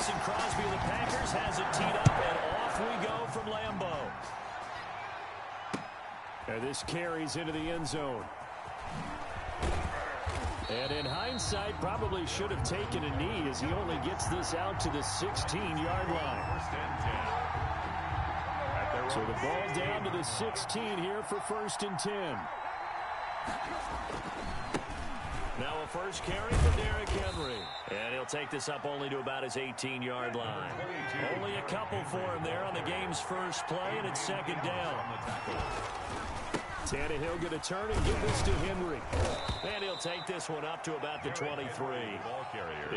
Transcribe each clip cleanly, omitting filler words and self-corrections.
Mason Crosby of the Packers has it teed up, and off we go from Lambeau. And this carries into the end zone. And in hindsight, probably should have taken a knee as he only gets this out to the 16-yard line. So the ball down to the 16 here for 1st and 10. Now a first carry for Derrick Henry. And he'll take this up only to about his 18-yard line. Only a couple for him there on the game's first play, and it's 2nd down. Tannehill going to turn and give this to Henry. And he'll take this one up to about the 23.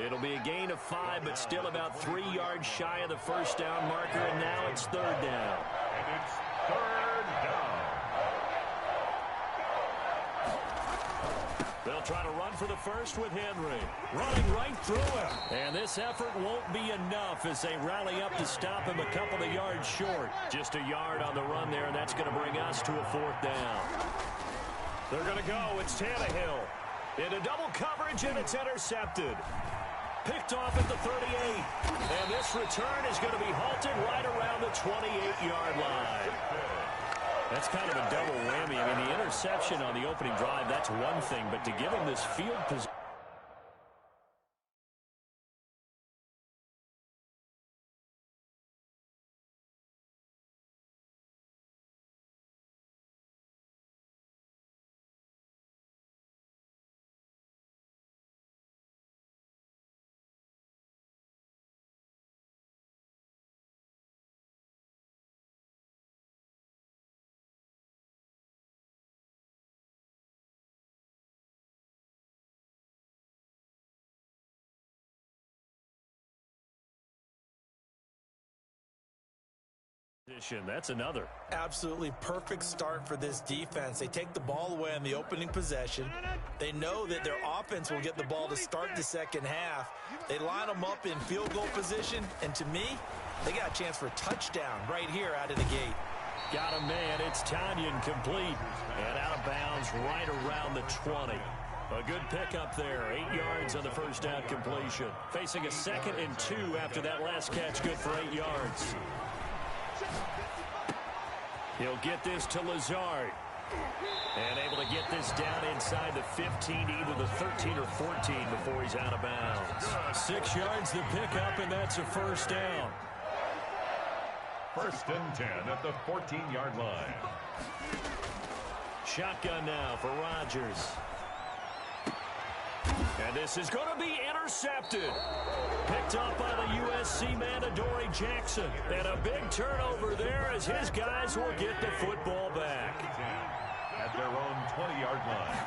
It'll be a gain of 5, but still about 3 yards shy of the first down marker, and now it's 3rd down. And it's 3rd down. They'll try to run for the first with Henry. Running right through him. And this effort won't be enough as they rally up to stop him a couple of yards short. Just a yard on the run there, and that's going to bring us to a 4th down. They're going to go. It's Tannehill. Into double coverage, and it's intercepted. Picked off at the 38. And this return is going to be halted right around the 28-yard line. That's kind of a double whammy. I mean, the interception on the opening drive, that's one thing, but to give him this field position. That's another. Absolutely perfect start for this defense. They take the ball away on the opening possession. They know that their offense will get the ball to start the second half. They line them up in field goal position, and to me, they got a chance for a touchdown right here out of the gate. Got a man. It's Tanyan complete. And out of bounds right around the 20. A good pickup there. 8 yards on the first down completion. Facing a 2nd and 2 after that last catch. Good for 8 yards. He'll get this to Lazard. And able to get this down inside the 15, either the 13 or 14 before he's out of bounds. 6 yards the pickup, and that's a first down. 1st and 10 at the 14-yard line. Shotgun now for Rodgers. And this is going to be intercepted. Picked up by the USC man, Adoree Jackson. And a big turnover there as his guys will get the football back. At their own 20-yard line.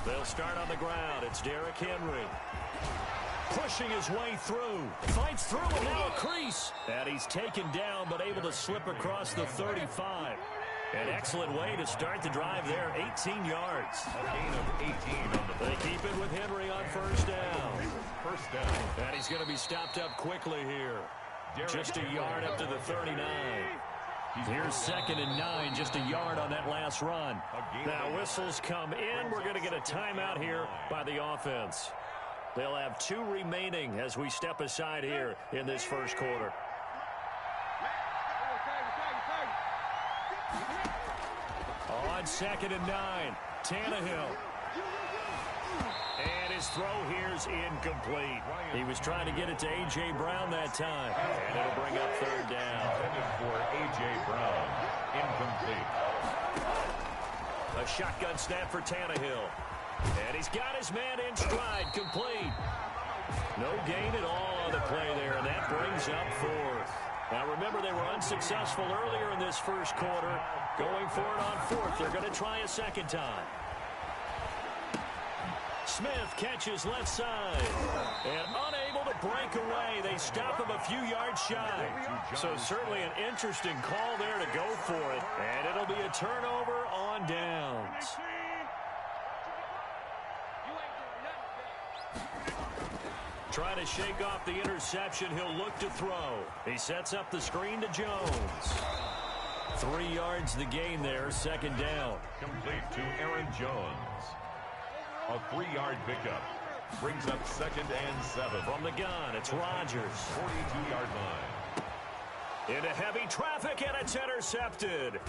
They'll start on the ground. It's Derrick Henry. Pushing his way through. Fights through and now a crease. And he's taken down but able to slip across the 35. An excellent way to start the drive there. 18 yards. A gain of 18 on the play. They keep it with Henry on first down. First down. And he's going to be stopped up quickly here. Just a yard up to the 39. Here's 2nd and 9, just a yard on that last run. Now whistles come in. We're going to get a timeout here by the offense. They'll have 2 remaining as we step aside here in this first quarter. On 2nd and 9, Tannehill. And his throw here's incomplete. He was trying to get it to A.J. Brown that time. And it'll bring up 3rd down. Intended for A.J. Brown. Incomplete. A shotgun snap for Tannehill. And he's got his man in stride. Complete. No gain at all on the play there, and that brings up 4th. Now remember, they were unsuccessful earlier in this first quarter. Going for it on 4th. They're going to try a second time. Smith catches left side. And unable to break away. They stop him a few yards shy. So certainly an interesting call there to go for it. And it'll be a turnover on downs. Trying to shake off the interception. He'll look to throw. He sets up the screen to Jones. 3 yards the gain there, 2nd down. Complete to Aaron Jones. A 3-yard pickup. Brings up 2nd and 7. From the gun, it's Rodgers. 42-yard line. Into heavy traffic, and it's intercepted.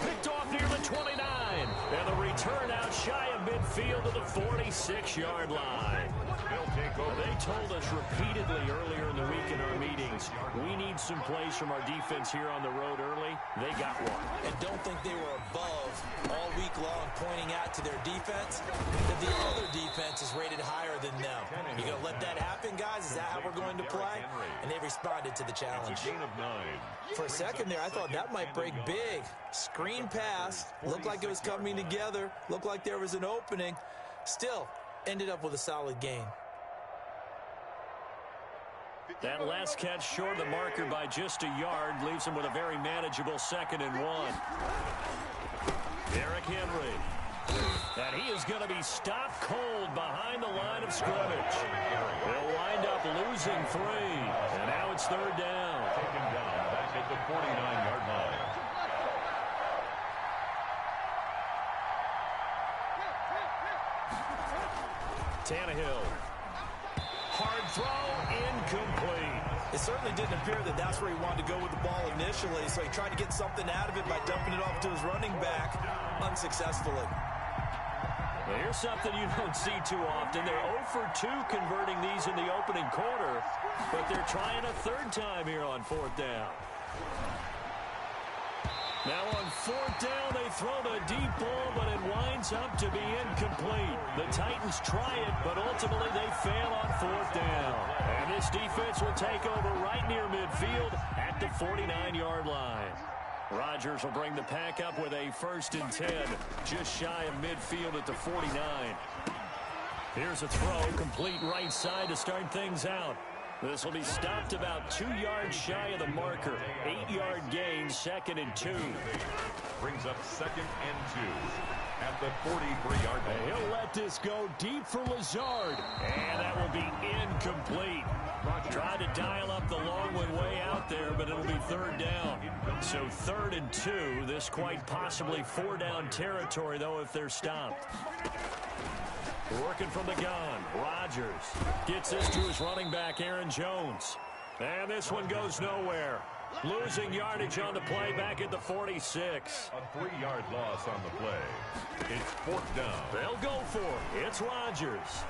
Picked off near the 29. And the return out shy of midfield to the 46-yard line. They'll take over. They told us repeatedly earlier in the week in our meetings, we need some plays from our defense here on the road early. They got one. And don't think they were above all week long pointing out to their defense that the other defense is rated higher than them. You going to let that happen, guys? Is that how we're going to play? And they responded to the challenge. It's a gain of 9. For a second there, I thought that might break big. Screen pass. Looked like it was coming together. Looked like there was an opening. Still, ended up with a solid gain. That last catch short of the marker by just a yard leaves him with a very manageable 2nd and 1. Derrick Henry. And he is going to be stopped cold behind the line of scrimmage. They'll wind up losing 3. And now it's 3rd down. Taken down back at the 49-yard line. Tannehill. Hard throw, incomplete. It certainly didn't appear that that's where he wanted to go with the ball initially, so he tried to get something out of it by dumping it off to his running back unsuccessfully. Well, here's something you don't see too often. They're 0 for 2 converting these in the opening quarter, but they're trying a 3rd time here on 4th down. Now on 4th down, they throw the deep ball, but it winds up to be incomplete. The Titans try it, but ultimately they fail on 4th down. And this defense will take over right near midfield at the 49-yard line. Rodgers will bring the pack up with a 1st and 10, just shy of midfield at the 49. Here's a throw, complete right side to start things out. This will be stopped about 2 yards shy of the marker. 8-yard gain, 2nd and 2. Brings up 2nd and 2 at the 43-yard line. He'll let this go deep for Lazard. And that will be incomplete. Tried to dial up the long one way out there, but it'll be 3rd down. So 3rd and 2. This quite possibly 4-down territory, though, if they're stopped. Working from the gun, Rodgers gets this to his running back, Aaron Jones. And this one goes nowhere. Losing yardage on the play back at the 46. A 3-yard loss on the play. It's 4th down. They'll go for it. It's Rodgers.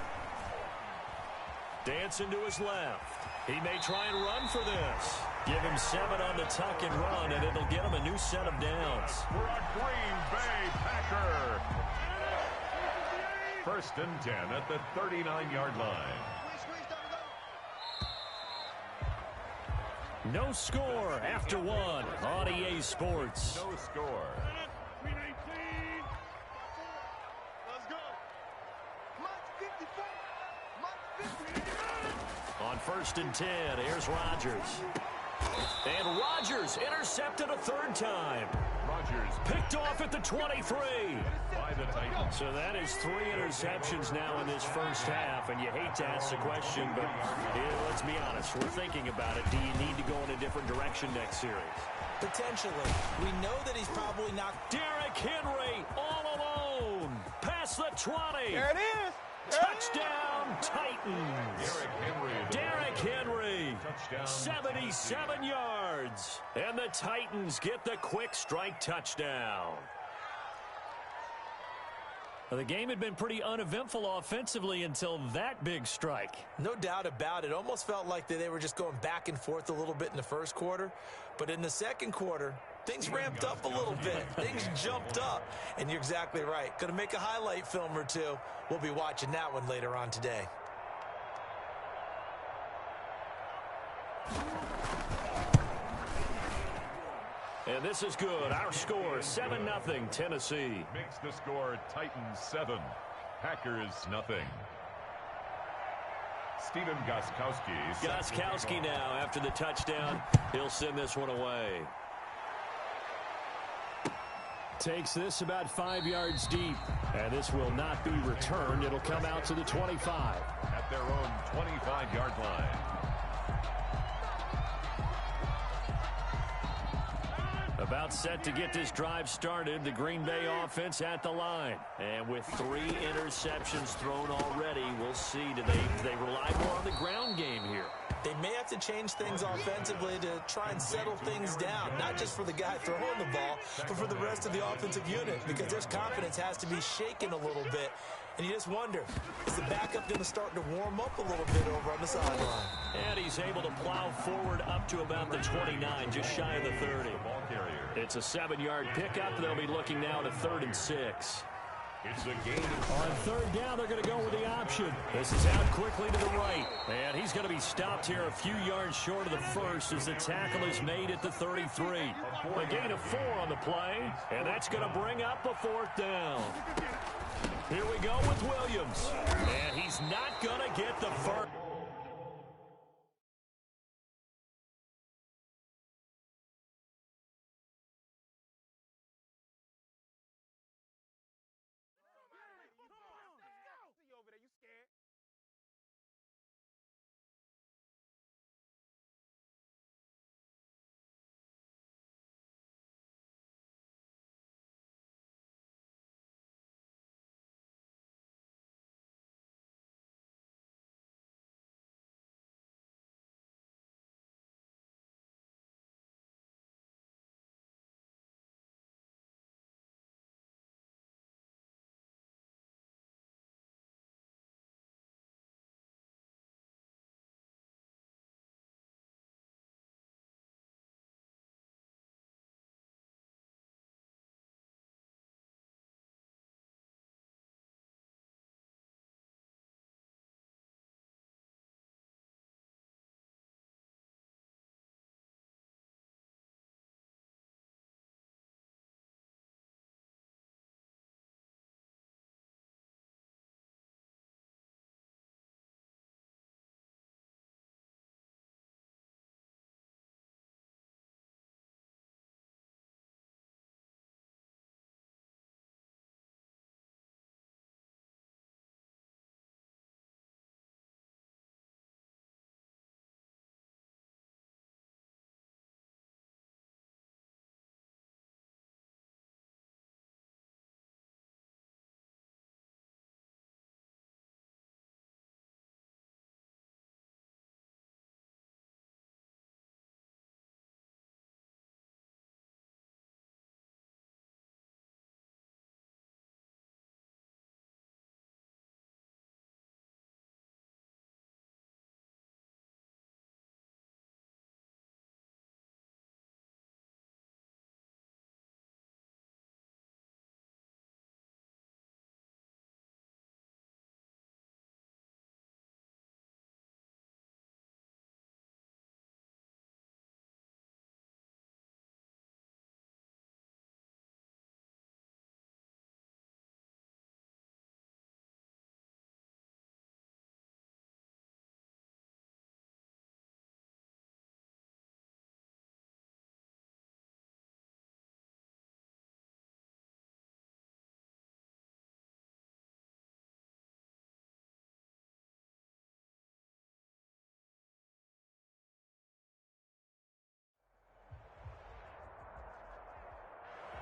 Dancing to his left. He may try and run for this. Give him 7 on the tuck and run, and it'll get him a new set of downs. For a Green Bay Packer. 1st and 10 at the 39-yard line. No score after 1 on EA Sports. No score. On 1st and 10, here's Rodgers. And Rodgers intercepted a 3rd time. Rodgers Picked off at the 23. by the Titans. So that is 3 interceptions now in this first half, and you hate to ask the question, but let's be honest, we're thinking about it. Do you need to go in a different direction next series? Potentially. We know that he's probably not. Derrick Henry all alone. Past the 20. There it is. Touchdown, Titans. Derrick Henry. Touchdown. 77 yards. And the Titans get the quick strike touchdown. Well, the game had been pretty uneventful offensively until that big strike. No doubt about it. Almost felt like they were just going back and forth a little bit in the first quarter. But in the second quarter, things ramped up a little bit. Things jumped up. And you're exactly right. Going to make a highlight film or two. We'll be watching that one later on today. And this is good. Our score, 7-0 Tennessee. Makes the score Titans 7, Packers nothing. Stephen Gostkowski. Gostkowski now after the touchdown. He'll send this one away. Takes this about 5 yards deep. And this will not be returned. It'll come out to the 25. At their own 25-yard line. About set to get this drive started. The Green Bay offense at the line. And with 3 interceptions thrown already, we'll see. Do they rely more on the ground game here? They may have to change things offensively to try and settle things down, not just for the guy throwing the ball, but for the rest of the offensive unit, because their confidence has to be shaken a little bit. And you just wonder, is the backup going to start to warm up a little bit over on the sideline? And he's able to plow forward up to about the 29, just shy of the 30. It's a 7-yard pickup. They'll be looking now to 3rd and 6. It's a gain. On 3rd down, they're going to go with the option. This is out quickly to the right. And he's going to be stopped here a few yards short of the first as the tackle is made at the 33. A gain of 4 on the play, and that's going to bring up a 4th down. Here we go with Williams. And he's not going to get the first.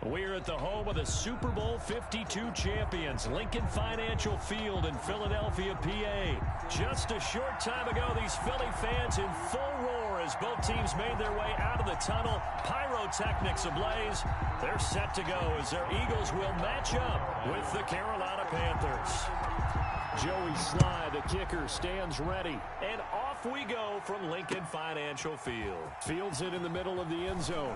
We're at the home of the Super Bowl 52 champions, Lincoln Financial Field in Philadelphia, PA. Just a short time ago, these Philly fans in full roar as both teams made their way out of the tunnel. Pyrotechnics ablaze. They're set to go as their Eagles will match up with the Carolina Panthers. Joey Sly, the kicker, stands ready. And off we go from Lincoln Financial Field. Fields it in the middle of the end zone.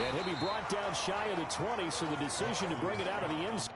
And he'll be brought down shy of the 20, so the decision to bring it out of the end zone.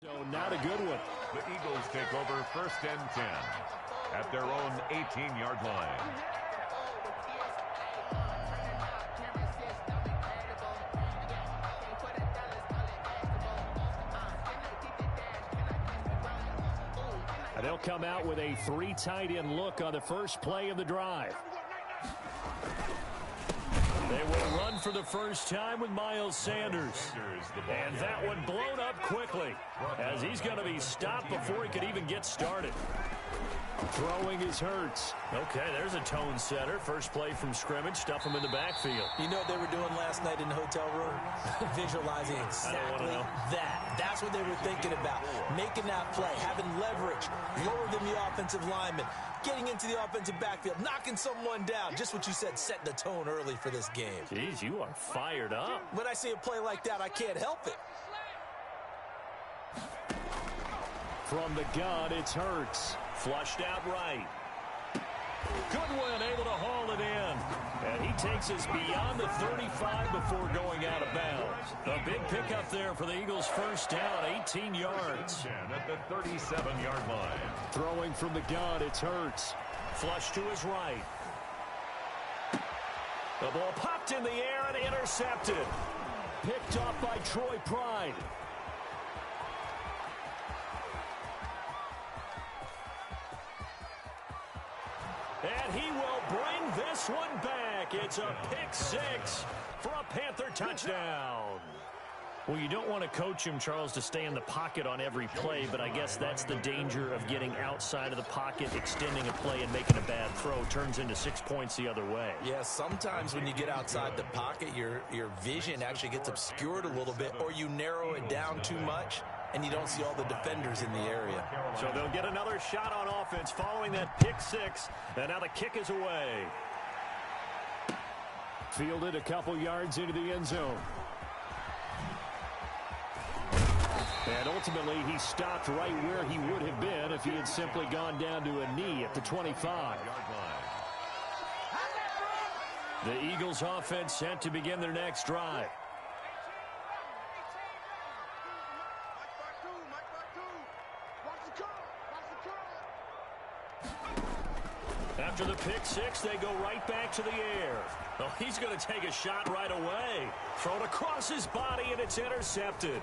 So not a good one. The Eagles take over 1st and 10 at their own 18-yard line. And they'll come out with a 3 tight end look on the first play of the drive. They will run for the first time with Miles Sanders. And that one blown up quickly as he's going to be stopped before he could even get started. Throwing is Hurts. Okay, there's a tone setter. First play from scrimmage. Stuff him in the backfield. You know what they were doing last night in the hotel room? Visualizing exactly that. That's what they were thinking about. Making that play, having leverage, lower than the offensive lineman, getting into the offensive backfield, knocking someone down. Just what you said, setting the tone early for this game. Jeez, you are fired up. When I see a play like that, I can't help it. From the gun, it's Hurts. Flushed out right. Goodwin able to haul it in. And he takes us beyond the 35 before going out of bounds. A big pickup there for the Eagles' first down, 18 yards. At the 37-yard line. Throwing from the gun, it's Hurts. Flush to his right. The ball popped in the air and intercepted. Picked off by Troy Pride. And he will bring this one back. It's a pick six for a Panther touchdown. Well, you don't want to coach him, Charles, to stay in the pocket on every play, but I guess that's the danger of getting outside of the pocket, extending a play, and making a bad throw. Turns into 6 points the other way. Yeah, sometimes when you get outside the pocket, your vision actually gets obscured a little bit, or you narrow it down too much, and you don't see all the defenders in the area. So they'll get another shot on offense following that pick six, and now the kick is away. Fielded a couple yards into the end zone. And ultimately, he stopped right where he would have been if he had simply gone down to a knee at the 25. The Eagles offense set to begin their next drive. After the pick six, they go right back to the air. Oh, he's going to take a shot right away. Thrown across his body, and it's intercepted.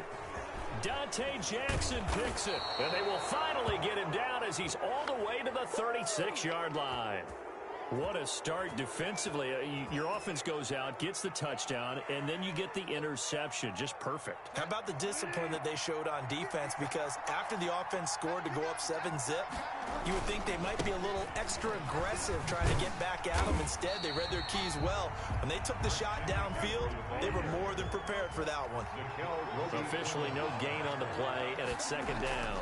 Dante Jackson picks it, and they will finally get him down as he's all the way to the 36-yard line. What a start defensively. Your offense goes out, gets the touchdown, and then you get the interception. Just perfect. How about the discipline that they showed on defense? Because after the offense scored to go up 7-zip, you would think they might be a little extra aggressive trying to get back at them. Instead, they read their keys well. When they took the shot downfield, they were more than prepared for that one. Officially no gain on the play, and it's second down.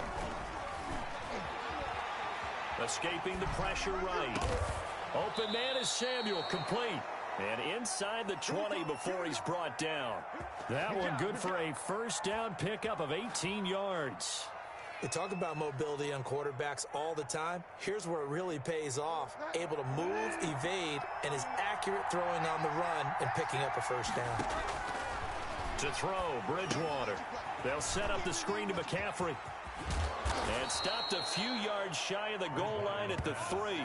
Escaping the pressure right. Open man is Samuel, complete. And inside the 20 before he's brought down. That one good for a first down pickup of 18 yards. They talk about mobility on quarterbacks all the time. Here's where it really pays off. Able to move, evade, and is accurate throwing on the run and picking up a first down. To throw, Bridgewater. They'll set up the screen to McCaffrey. And stopped a few yards shy of the goal line at the 3.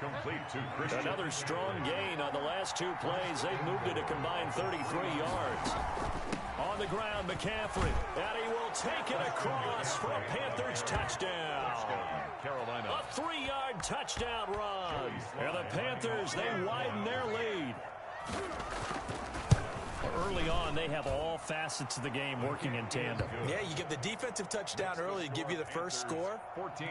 Complete to Christian. Another strong gain on the last two plays. They've moved it a combined 33 yards. On the ground, McCaffrey. And he will take it across for a Panthers touchdown. Carolina. A 3-yard touchdown run. And the Panthers, they widen their lead. Early on, they have all facets of the game working in tandem. Yeah, you get the defensive touchdown early to give you the first score,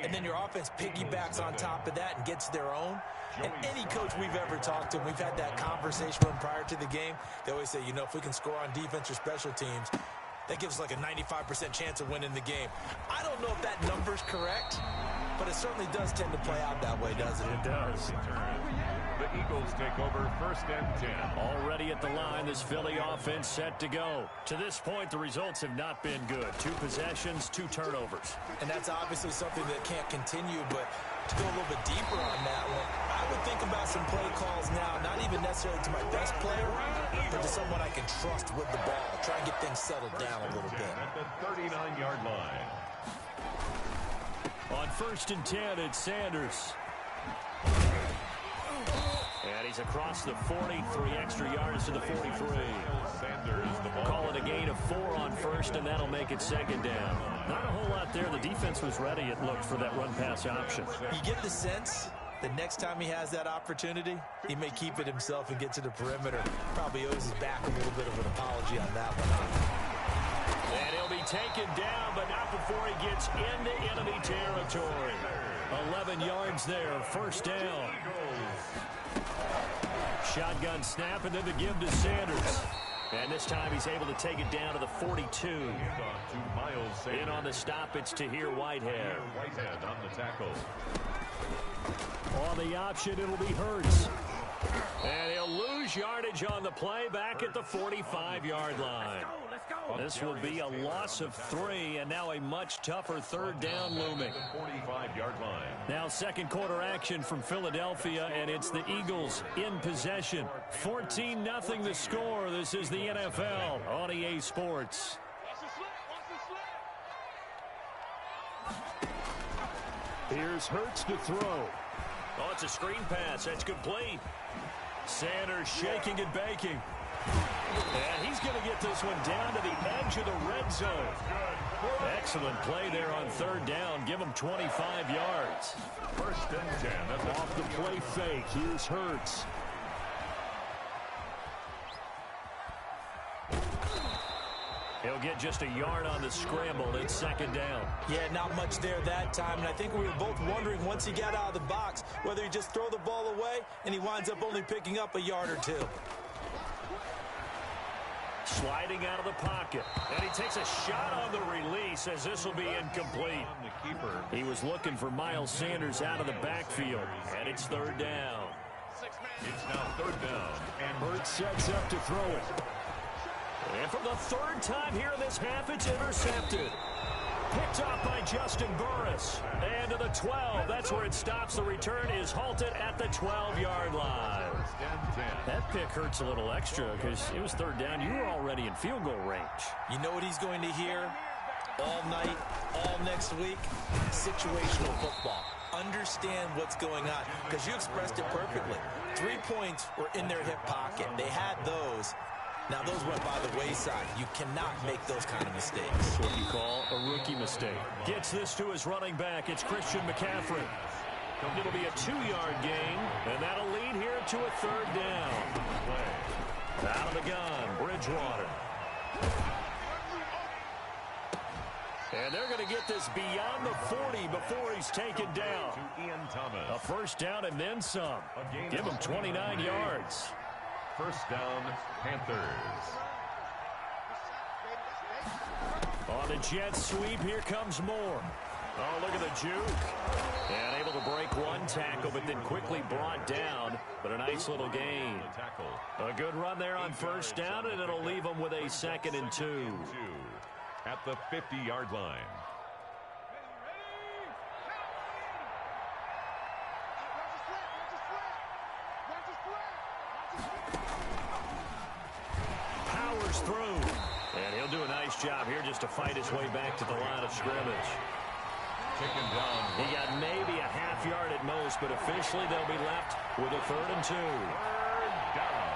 and then your offense piggybacks on top of that and gets their own. And any coach we've ever talked to, we've had that conversation with them prior to the game, they always say, you know, if we can score on defense or special teams, that gives us like a 95% chance of winning the game. I don't know if that number's correct, but it certainly does tend to play out that way, doesn't it? It does. The Eagles take over 1st and 10. Already at the line, this Philly offense set to go. To this point, the results have not been good. 2 possessions, 2 turnovers. And that's obviously something that can't continue, but to go a little bit deeper on that one, I would think about some play calls now, not even necessarily to my best player, but to someone I can trust with the ball. Try and get things settled down a little bit. At the 39-yard line. On 1st and 10, it's Sanders. And he's across the 40, 3 extra yards to the 43. Sanders, the ball. Call it a gain of 4 on 1st, and that'll make it 2nd down. Not a whole lot there. The defense was ready, it looked, for that run-pass option. You get the sense that next time he has that opportunity, he may keep it himself and get to the perimeter. Probably owes his back a little bit of an apology on that one. And he'll be taken down, but not before he gets into enemy territory. 11 yards there, 1st down. Shotgun snap, and then the give to Sanders. And this time he's able to take it down to the 42. In on the stop, it's Tahir Whitehead. Whitehead on the tackle. On the option, it'll be Hurts. And he'll lose yardage on the play back at the 45-yard line. This will be a loss of 3, and now a much tougher 3rd down looming. 45-yard line. Now 2nd quarter action from Philadelphia, and it's the Eagles in possession. 14-0 the score. This is the NFL on EA Sports. Here's Hurts to throw. Oh, it's a screen pass. That's complete. Sanders shaking and baking. And he's going to get this one down to the edge of the red zone. Excellent play there on 3rd down. Give him 25 yards. 1st and 10. That's off the play fake. Here's Hurts. He'll get just a yard on the scramble. It's 2nd down. Yeah, not much there that time. And I think we were both wondering once he got out of the box whether he just throw the ball away and he winds up only picking up a yard or 2. Sliding out of the pocket. And he takes a shot on the release as this will be incomplete. He was looking for Miles Sanders out of the backfield. And it's 3rd down. It's now 3rd down. And Hurts sets up to throw it. And for the 3rd time here in this half, it's intercepted. Picked off by Justin Burris. And to the 12. That's where it stops. The return is halted at the 12-yard line. 1st and 10. That pick hurts a little extra because it was 3rd down. You were already in field goal range. You know what he's going to hear all night, all next week? Situational football. Understand what's going on because you expressed it perfectly. 3 points were in their hip pocket. They had those. Now, those went by the wayside. You cannot make those kind of mistakes. What you call a rookie mistake. Gets this to his running back. It's Christian McCaffrey. It'll be a 2-yard gain, and that'll lead here to a 3rd down. Out of the gun, Bridgewater. And they're going to get this beyond the 40 before he's taken down. A 1st down and then some. Give him 29 yards. 1st down, Panthers. On the jet sweep, here comes Moore. Oh, look at the juke. And able to break one tackle, but then quickly brought down. But a nice little gain. A good run there on 1st down, and it'll leave them with a 2nd and 2. At the 50-yard line. Powers through. And he'll do a nice job here just to fight his way back to the line of scrimmage. Taken down. He got maybe a half yard at most, but officially they'll be left with a 3rd and 2. 3rd down.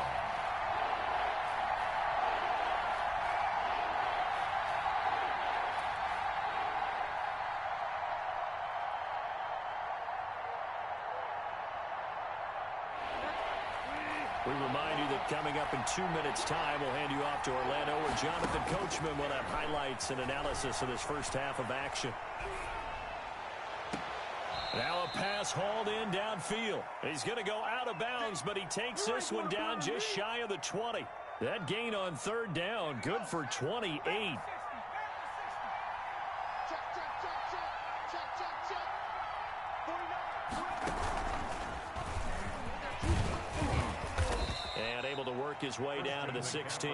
We remind you that coming up in 2 minutes' time, we'll hand you off to Orlando, where Jonathan Coachman will have highlights and analysis of this 1st half of action. Now a pass hauled in downfield. He's going to go out of bounds, but he takes this one down just shy of the 20. That gain on 3rd down, good for 28. And able to work his way down to the 16.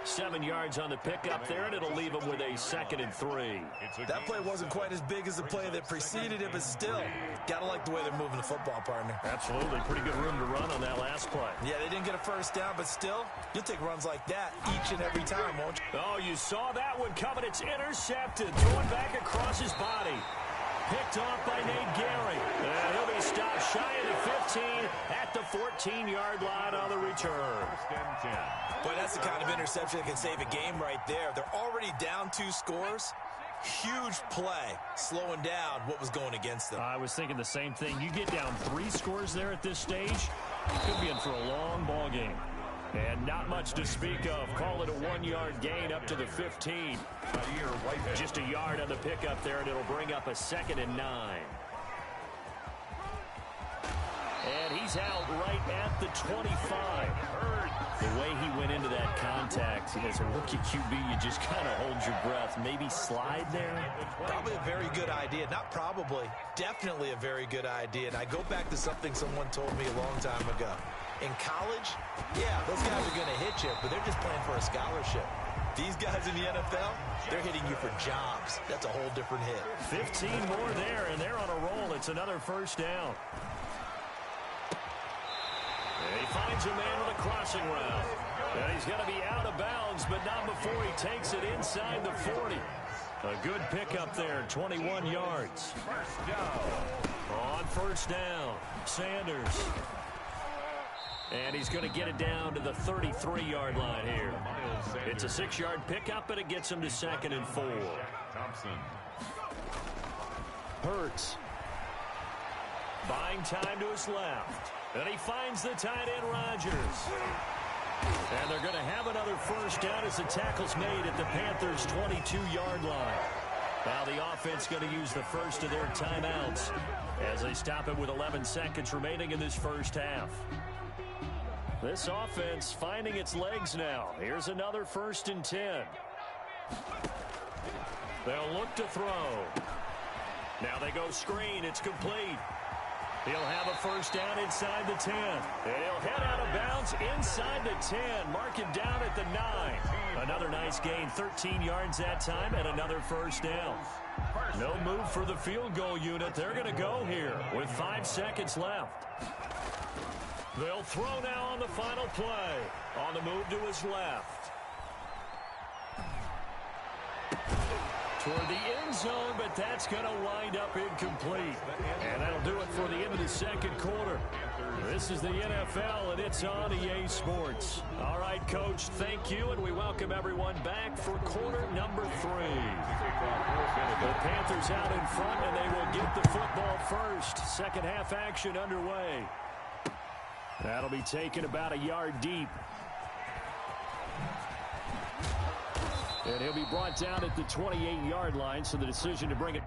7 yards on the pickup there, and it'll leave him with a 2nd and 3. That play wasn't quite as big as the play that preceded it, but still, gotta like the way they're moving the football, partner. Absolutely. Pretty good room to run on that last play. Yeah, they didn't get a 1st down, but still, you'll take runs like that each and every time, won't you? Oh, you saw that one coming. It's intercepted. Throwing back across his body. picked off by Nate Gehring. And he'll be stopped shy of the 15 at the 14-yard line on the return. First and 10. Boy, that's the kind of interception that can save a game right there. They're already down 2 scores. Huge play, slowing down what was going against them. I was thinking the same thing. You get down 3 scores there at this stage, could be in for a long ball game. And not much to speak of. Call it a 1-yard gain up to the 15. Just a yard on the pickup there, and it'll bring up a 2nd and 9. And he's out right at the 25. The way he went into that contact, as a rookie QB, you just kind of hold your breath. Maybe slide there? Probably a very good idea. Not probably. Definitely a very good idea. And I go back to something someone told me a long time ago. In college, yeah, those guys are going to hit you, but they're just playing for a scholarship. These guys in the NFL, they're hitting you for jobs. That's a whole different hit. 15 more there, and they're on a roll. It's another first down. And he finds a man with a crossing route. And he's going to be out of bounds, but not before he takes it inside the 40. A good pickup there, 21 yards. First down. On first down, Sanders. And he's going to get it down to the 33-yard line here. It's a 6-yard pickup, and it gets him to 2nd and 4. Thompson. Hurts. Buying time to his left. And he finds the tight end, Rodgers. And they're going to have another first down as the tackle's made at the Panthers' 22-yard line. Now the offense going to use the first of their timeouts as they stop it with 11 seconds remaining in this first half. This offense finding its legs now. Here's another 1st and 10. They'll look to throw. Now they go screen. It's complete. He'll have a first down inside the 10. He'll head out of bounds inside the 10. Mark him down at the 9. Another nice gain, 13 yards that time, and another first down. No move for the field goal unit. They're going to go here with 5 seconds left. They'll throw now on the final play. On the move to his left. Toward the end zone, but that's going to wind up incomplete. And that'll do it for the end of the second quarter. This is the NFL, and it's on EA Sports. All right, Coach, thank you, and we welcome everyone back for quarter number 3. The Panthers out in front, and they will get the football first. Second half action underway. That'll be taken about a yard deep. And he'll be brought down at the 28-yard line, so the decision to bring it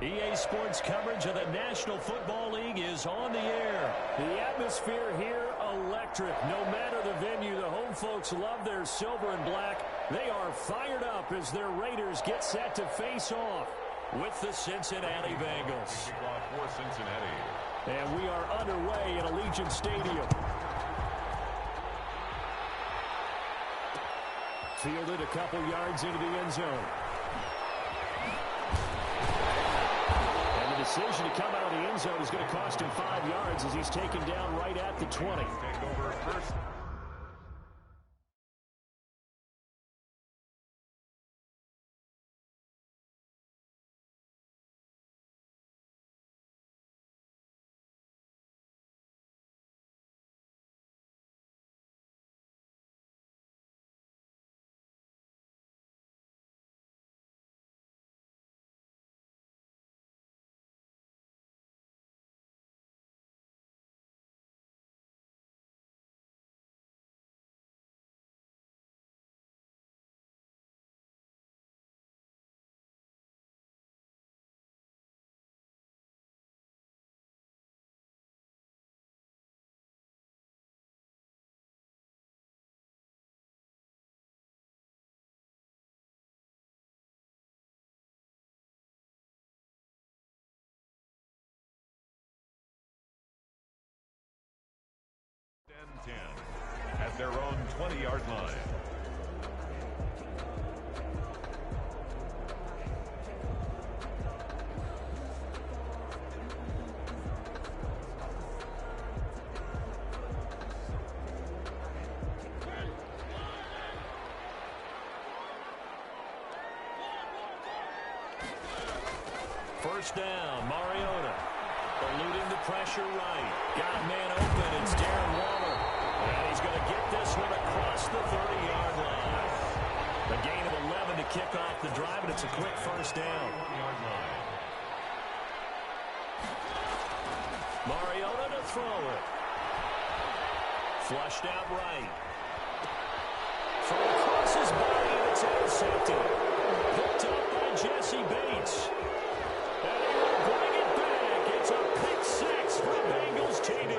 EA Sports coverage of the National Football League is on the air. The atmosphere here, electric. No matter the venue, the home folks love their silver and black. They are fired up as their Raiders get set to face off with the Cincinnati Bengals. Kickoff for Cincinnati. And we are underway in Allegiant Stadium. Fielded a couple yards into the end zone. And the decision to come out of the end zone is going to cost him 5 yards as he's taken down right at the 20. Take over first. And 10 at their own 20-yard line. First down, Mariota. Eluding the pressure right. Got a man open. It's Darren Waller. And he's going to get this one across the 30-yard line. A gain of 11 to kick off the drive, and it's a quick first down. Mariota to throw it. Flushed out right. Throw across his body, and it's intercepted. Picked up by Jesse Bates. And he will bring it back. It's a pick six for Bengals TD.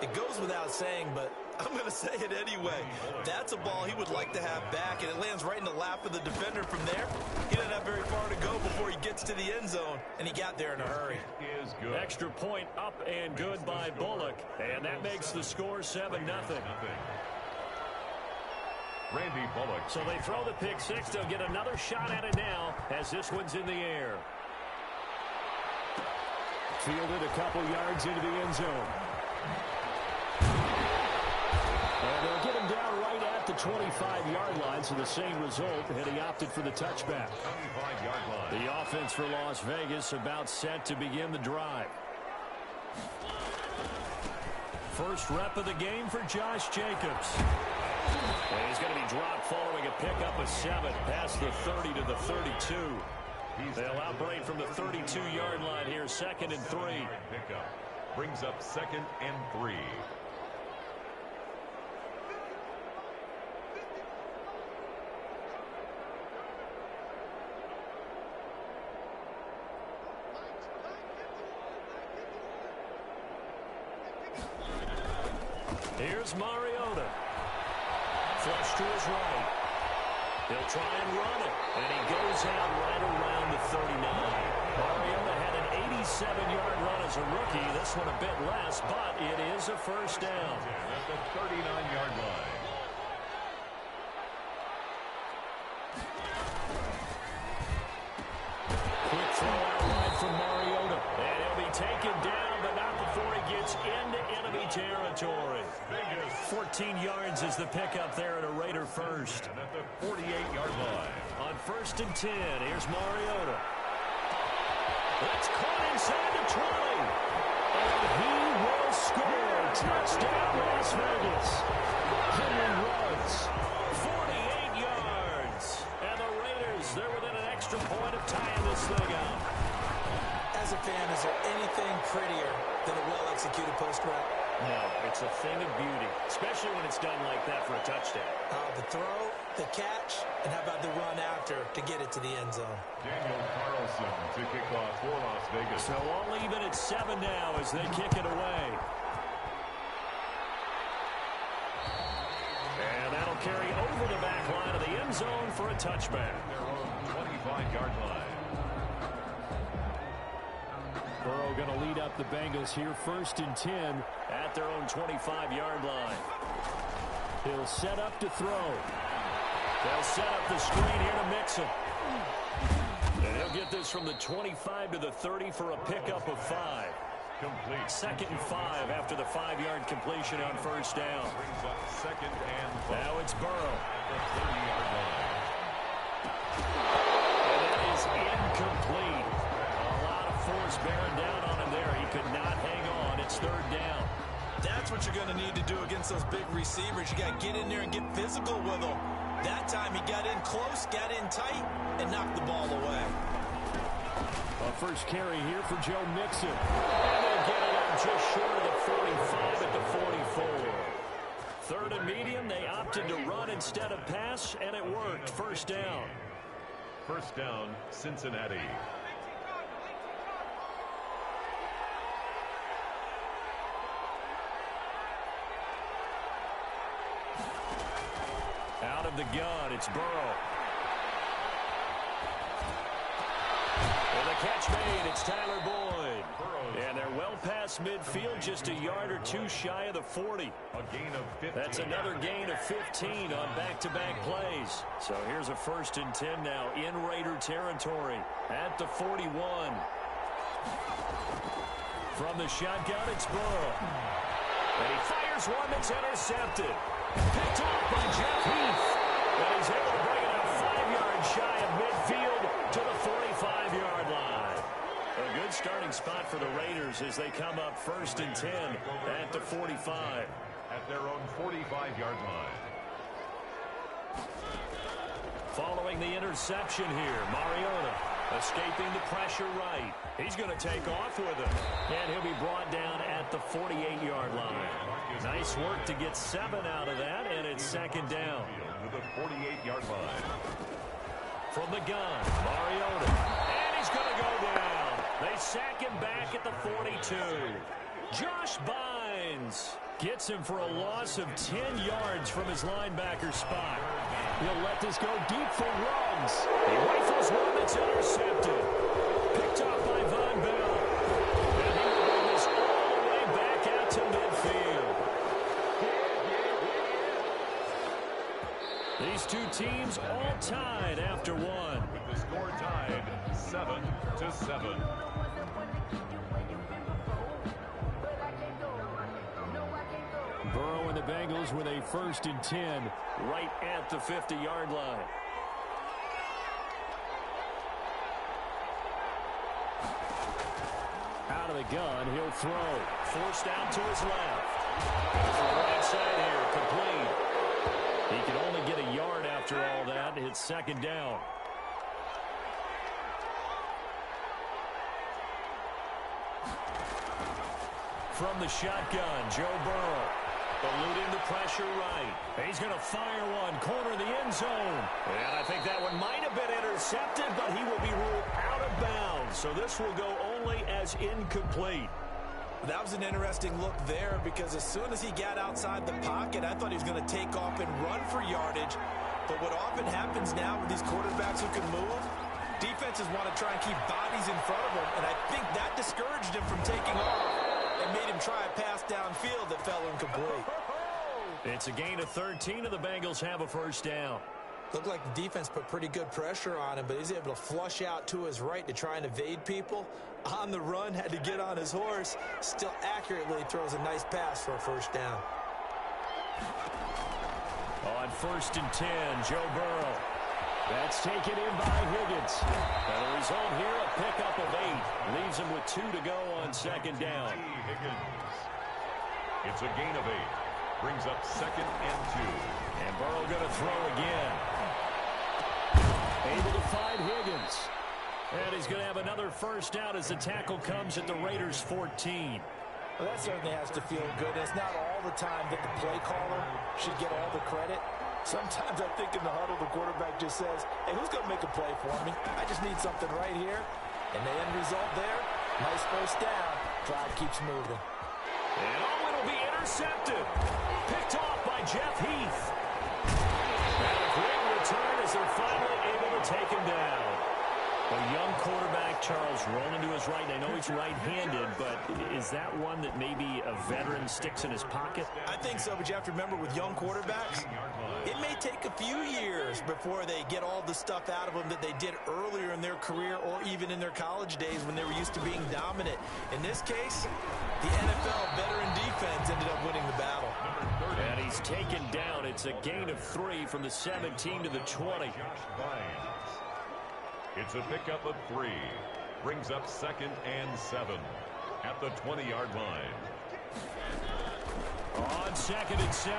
It goes without saying, but I'm going to say it anyway. That's a ball he would like to have back, and it lands right in the lap of the defender from there. He doesn't have very far to go before he gets to the end zone, and he got there in a hurry. Is good. Extra point up and good by Bullock, and that makes the score 7-0. Randy Bullock. So they throw the pick six. They'll get another shot at it now as this one's in the air. Fielded a couple yards into the end zone. And they'll get him down right at the 25-yard line, so the same result, and he opted for the touchback. 25-yard line. The offense for Las Vegas about set to begin the drive. First rep of the game for Josh Jacobs. And he's going to be dropped following a pickup of 7 past the 30 to the 32. They'll outbreak from the 32-yard line here, 2nd and 3. Pickup brings up 2nd and 3. Here's Mariota. Flush to his right. He'll try and run it. And he goes out right around the 39. Mariota had an 87-yard run as a rookie. This one a bit less, but it is a first down. At the 39-yard line. Quick throw out wide from Mariota. And he'll be taken down, but not before he gets into enemy territory. 14 yards is the pickup there at a Raider first. And at the 48-yard line. On 1st and 10, here's Mariota. That's caught inside the 20. And he will score. Touchdown, Las Vegas. Henry Ruggs, 48 yards. And the Raiders, they're within an extra point of tying this thing up. As a fan, is there anything prettier than a well-executed post route? No, it's a thing of beauty, especially when it's done like that for a touchdown. The throw, the catch, and how about the run after to get it to the end zone? Daniel Carlson to Vegas. So all even at 7 now as they kick it away. And that'll carry over the back line of the end zone for a touchback. Their own 25-yard line. Burrow going to lead up the Bengals here, 1st and 10 at their own 25-yard line. He'll set up to throw. They'll set up the screen here to Mixon. And he'll get this from the 25 to the 30 for a pickup of 5. Complete. 2nd and 5 after the 5-yard completion on 1st down. Brings up 2nd and 5. Now it's Burrow. The 30-yard line. And that is incomplete. A lot of force bearing down on him there. He could not hang on. It's 3rd down. That's what you're going to need to do against those big receivers. You got to get in there and get physical with them. That time he got in close, got in tight, and knocked the ball away. A first carry here for Joe Mixon. And they get it up just short of the 45 at the 44. 3rd and medium, they opted to run instead of pass, and it worked. 1st down. 1st down, Cincinnati. Out of the gun, it's Burrow. And the catch made, it's Tyler Boyd. And they're well past midfield, just a yard or 2 shy of the 40. A gain of 15. That's another gain of 15 on back-to-back plays. So here's a 1st and 10 now in Raider territory at the 41. From the shotgun, it's Burrow. And he fires one that's intercepted. Picked off by Jeff Heath. And he's able to bring it out 5 yards shy of midfield to the 45-yard line. A good starting spot for the Raiders as they come up 1st and 10 at the 45. At their own 45-yard line. Following the interception here, Mariota escaping the pressure right. He's going to take off with it. And he'll be brought down at the 48-yard line. Nice work to get 7 out of that, and it's 2nd down. To the 48-yard line. From the gun, Mariota. And he's going to go down. They sack him back at the 42. Josh Bynes gets him for a loss of 10 yards from his linebacker spot. He'll let this go deep for Ruggs. He rifles one that's intercepted. Picked off by Von Bell. And he will bring this all the way back out to midfield. These two teams all tied after one. With the score tied 7-7. Burrow and the Bengals with a 1st and 10 right at the 50-yard line. Out of the gun, he'll throw. Forced out to his left. From the right side here, complete. He can only get a yard after all that. It's 2nd down. From the shotgun, Joe Burrow. Eluding the pressure right. He's going to fire one, corner the end zone. And I think that one might have been intercepted, but he will be ruled out of bounds. So this will go only as incomplete. That was an interesting look there because as soon as he got outside the pocket, I thought he was going to take off and run for yardage. But what often happens now with these quarterbacks who can move, defenses want to try and keep bodies in front of them. And I think that discouraged him from taking off. And made him try a pass downfield that fell incomplete. It's a gain of 13, and the Bengals have a 1st down. Looked like the defense put pretty good pressure on him, but he's able to flush out to his right to try and evade people. On the run, had to get on his horse. Still accurately throws a nice pass for a 1st down. On 1st and 10, Joe Burrow. That's taken in by Higgins. And the result here, a pickup of 8. Leaves him with 2 to go on 2nd down. Higgins. It's a gain of 8. Brings up 2nd and 2. And Burrow going to throw again. Able to find Higgins. And he's going to have another 1st down as the tackle comes at the Raiders' 14. Well, that certainly has to feel good. It's not all the time that the play caller should get all the credit. Sometimes I think in the huddle, the quarterback just says, hey, who's going to make a play for me? I just need something right here. And the end result there, Nice first down. Drive keeps moving. And oh, it'll be intercepted. Picked off by Jeff Heath. And a great return as they're finally able to take him down. A young quarterback, Charles, rolling to his right. I know he's right-handed, but is that one that maybe a veteran sticks in his pocket? I think so, but you have to remember with young quarterbacks, it may take a few years before they get all the stuff out of them that they did earlier in their career or even in their college days when they were used to being dominant. In this case, the NFL veteran defense ended up winning the battle. And he's taken down. It's a gain of 3 from the 17 to the 20. It's a pickup of 3. Brings up 2nd and 7 at the 20-yard line. On 2nd and 7,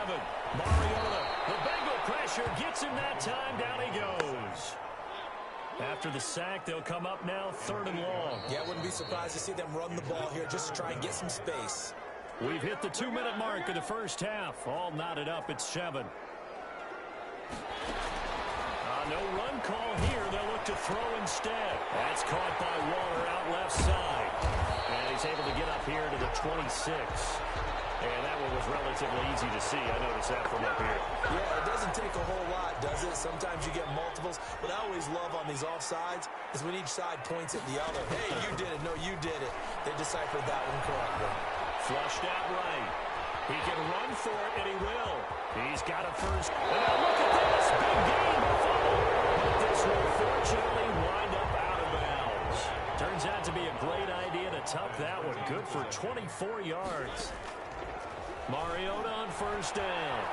Mariota. The Bengal pressure gets him that time. Down he goes. After the sack, they'll come up now 3rd and long. Yeah, I wouldn't be surprised to see them run the ball here just to try and get some space. We've hit the 2-minute mark of the first half. All knotted up at 7. No run call here. They'll look to throw instead. That's caught by Waller out left side. And he's able to get up here to the 26. And that one was relatively easy to see. I noticed that from up here. Yeah, it doesn't take a whole lot, does it? Sometimes you get multiples. What I always love on these offsides is when each side points at the other. Hey, you did it. No, you did it. They deciphered that one correctly. Flushed out right. He can run for it, and he will. He's got a first. And now look at this. Big game. But this will fortunately wind up out of bounds. Turns out to be a great idea to tuck that one. Good for 24 yards. Mariota on first down.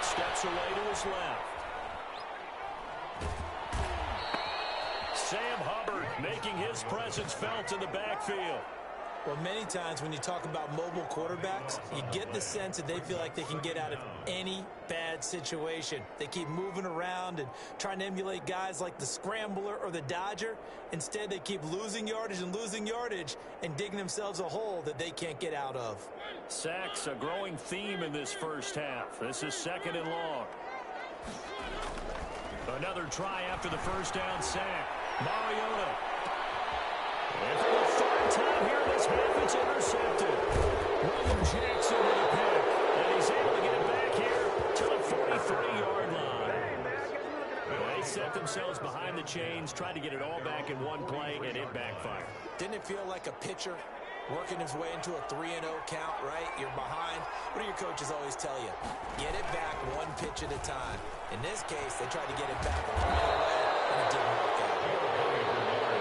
Steps away to his left. Sam Hubbard making his presence felt in the backfield. Well, many times when you talk about mobile quarterbacks, you get the sense that they feel like they can get out of any bad situation. They keep moving around and trying to emulate guys like the Scrambler or the Dodger. Instead, they keep losing yardage and digging themselves a hole that they can't get out of. Sacks, a growing theme in this first half. This is 2nd and long. Another try after the first down sack. Mariota. And for the 3rd time here in this half, it's intercepted. William Jackson with a pick. And he's able to get it back here to the 43-yard line. They set themselves behind the chains, tried to get it all back in one play, and it backfired. Didn't it feel like a pitcher working his way into a 3-0 count, right? You're behind. What do your coaches always tell you? Get it back one pitch at a time. In this case, they tried to get it back right away, and it didn't work out.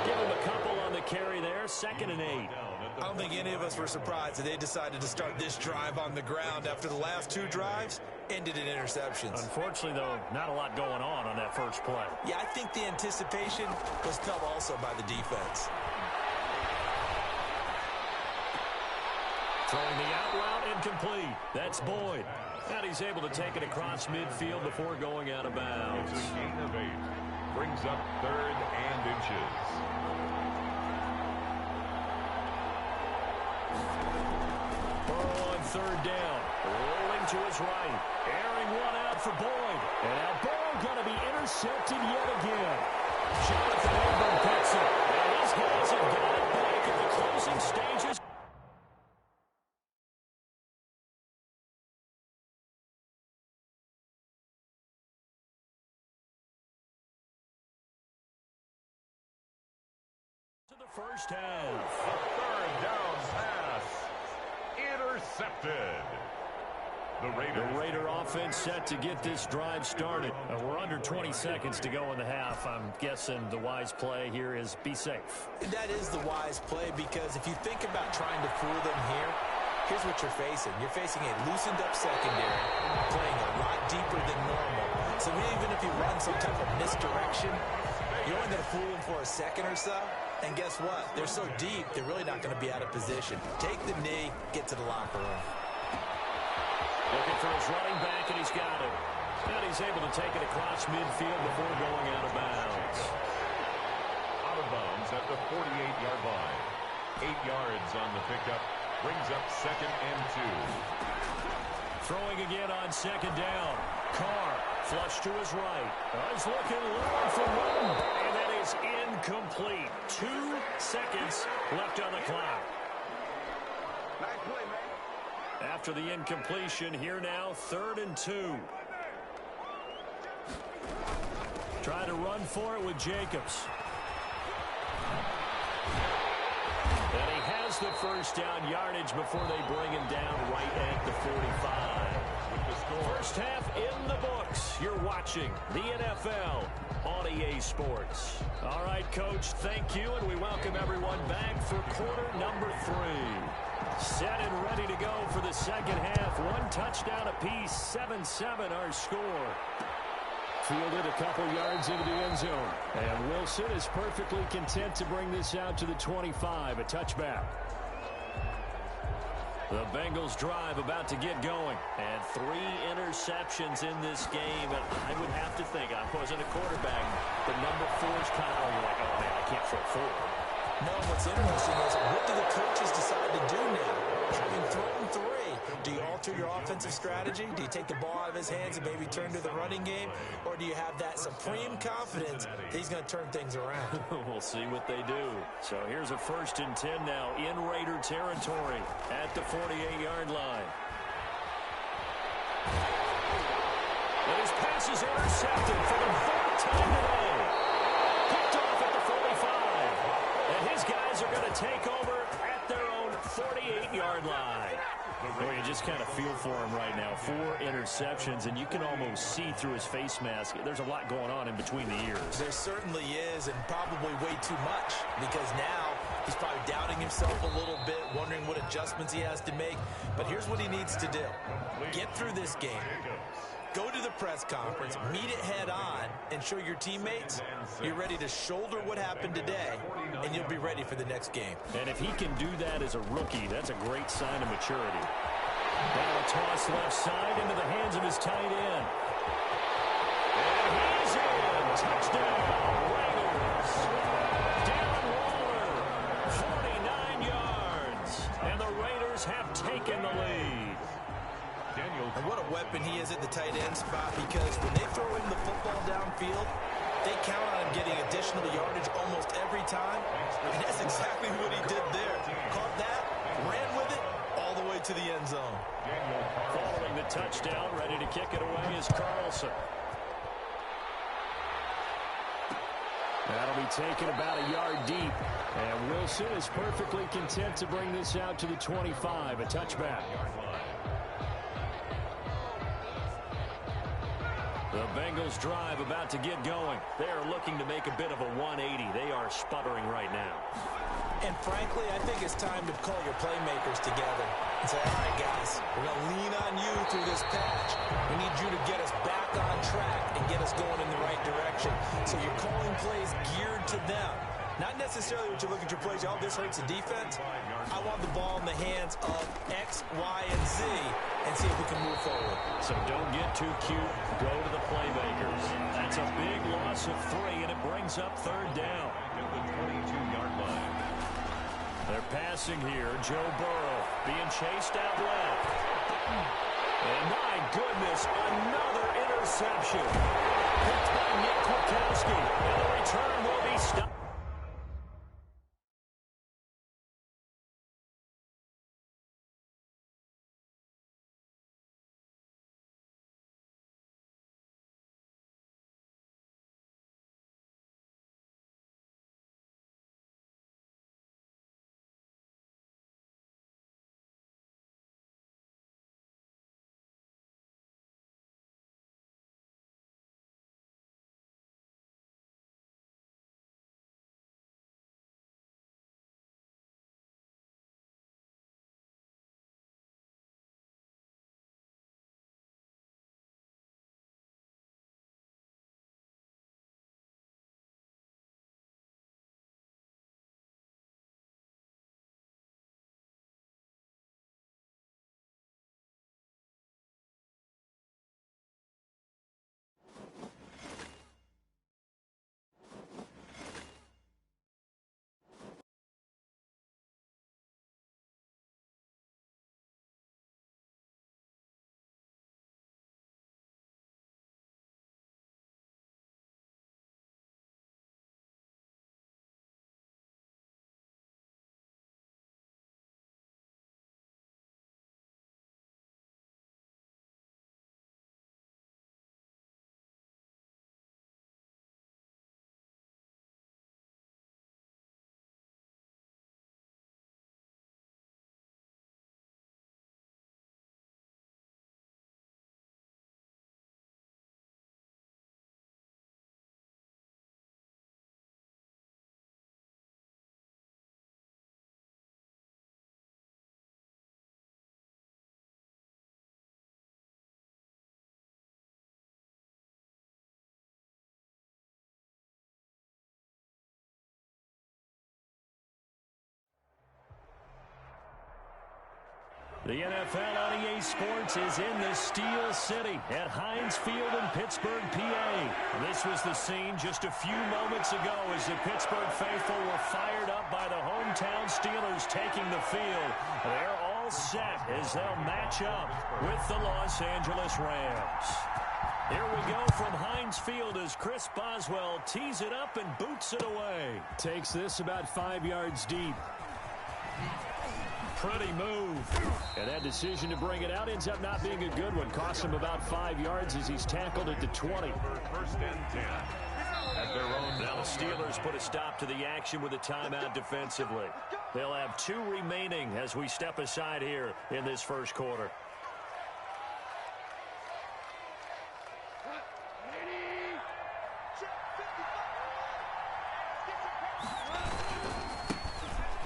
Give him a couple on the carry there, 2nd and 8. I don't think any of us were surprised that they decided to start this drive on the ground after the last 2 drives ended in interceptions. Unfortunately, though, not a lot going on that first play. Yeah, I think the anticipation was felt also by the defense. Throwing the out route incomplete. That's Boyd. And he's able to take it across midfield before going out of bounds. It's a gain of 8. Brings up 3rd and inches. Burrow on 3rd down. Rolling to his right. Airing one out for Boyd. And now Burrow going to be intercepted yet again. Jonathan Abram picks it. And these guys have got it back in the closing stages. To the first half. A 3rd down pass. Intercepted. The Raider offense set to get this drive started. We're under 20 seconds to go in the half. I'm guessing the wise play here is be safe. That is the wise play because if you think about trying to fool them here, here's what you're facing. You're facing a loosened up secondary, playing a lot deeper than normal. So even if you run some type of misdirection, you're only going to fool them for a second or so. And guess what? They're so deep, they're really not going to be out of position. Take the knee, get to the locker room. Looking for his running back, and he's got it. And he's able to take it across midfield before going out of bounds. Out of bounds at the 48-yard line. 8 yards on the pickup. Brings up 2nd and 2. Throwing again on 2nd down. Carr flush to his right. He's looking long for one. And then he is incomplete. 2 seconds left on the clock. Nice play, man. After the incompletion, here now, 3rd and 2. Try to run for it with Jacobs. And he has the first down yardage before they bring him down right at the 45. With the score. First half in the books. You're watching the NFL on EA Sports. All right, Coach, thank you, and we welcome everyone back for quarter number 3. Set and ready to go for the second half. 1 touchdown apiece, 7-7 our score. Fielded a couple yards into the end zone. And Wilson is perfectly content to bring this out to the 25, a touchback. The Bengals drive about to get going. And 3 interceptions in this game. And I would have to think, I wasn't a quarterback, but number 4 is kind of, you're like, oh, man, I can't throw 4. No, what's interesting is what do the coaches decide to do now? Having thrown 3, do you alter your offensive strategy? Do you take the ball out of his hands and maybe turn to the running game? Or do you have that supreme confidence that he's going to turn things around? We'll see what they do. So here's a 1st and 10 now in Raider territory at the 48-yard line. And his pass is intercepted for the 4th time today. Picked off at the 45. And his guys are going to take over at their own 48-yard line. Well, you just kind of feel for him right now. 4 interceptions, and you can almost see through his face mask. There's a lot going on in between the ears. There certainly is, and probably way too much, because now he's probably doubting himself a little bit, wondering what adjustments he has to make. But here's what he needs to do. Get through this game. Go to the press conference, meet it head on, and show your teammates you're ready to shoulder what happened today, and you'll be ready for the next game. And if he can do that as a rookie, that's a great sign of maturity. Now a toss left side into the hands of his tight end. And he's in. Touchdown, Raiders. Darren Waller, 49 yards. And the Raiders have taken the lead. And what a weapon he is at the tight end spot, because when they throw him the football downfield, they count on him getting additional yardage almost every time. And that's exactly what he did there. Caught that, ran with it, all the way to the end zone. Following the touchdown, ready to kick it away is Carlson. That'll be taken about a yard deep. And Wilson is perfectly content to bring this out to the 25, a touchback. The Bengals drive about to get going. They are looking to make a bit of a 180. They are sputtering right now. And frankly, I think it's time to call your playmakers together and say, all right, guys, we're going to lean on you through this patch. We need you to get us back on track and get us going in the right direction. So you're calling plays geared to them. Not necessarily what you look at your plays, oh, this hurts the defense. I want the ball in the hands of X, Y, and Z and see if we can move forward. So don't get too cute. Go to the playmakers. That's a big loss of 3, and it brings up 3rd down. At the 22-yard line. They're passing here. Joe Burrow being chased out left. And my goodness, another interception. Picked by Nick Kwiatkowski. And the return will be stopped. The NFL on EA Sports is in the Steel City at Heinz Field in Pittsburgh, PA. This was the scene just a few moments ago as the Pittsburgh faithful were fired up by the hometown Steelers taking the field. They're all set as they'll match up with the Los Angeles Rams. Here we go from Heinz Field as Chris Boswell tees it up and boots it away. Takes this about 5 yards deep. Pretty move. And that decision to bring it out ends up not being a good one. Costs him about 5 yards as he's tackled at the 20. First and 10. At their own. Now the Steelers put a stop to the action with a timeout defensively. They'll have 2 remaining as we step aside here in this first quarter.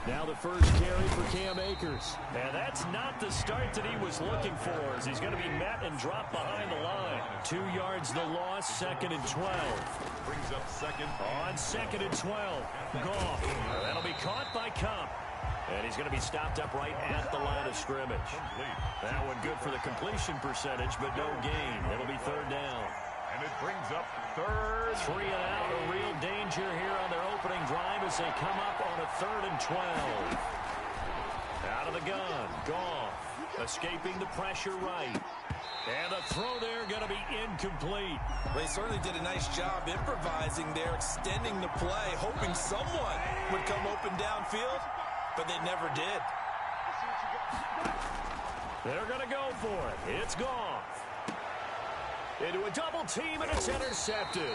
Now the first carry for Cam Akers. And that's not the start that he was looking for, as he's going to be met and dropped behind the line. 2 yards the loss, 2nd and 12. Brings up second. On 2nd and 12. Goff. That'll be caught by Cup. And he's going to be stopped up right at the line of scrimmage. That one good for the completion percentage, but no gain. It'll be 3rd down. And it brings up 3rd. 3 and out. A real danger here on their opening drive as they come up on a 3rd and 12. Out of the gun. Goff escaping the pressure right. And the throw there going to be incomplete. They certainly did a nice job improvising there, extending the play, hoping someone would come open downfield, but they never did. They're going to go for it. It's Goff. Into a double team, and it's intercepted.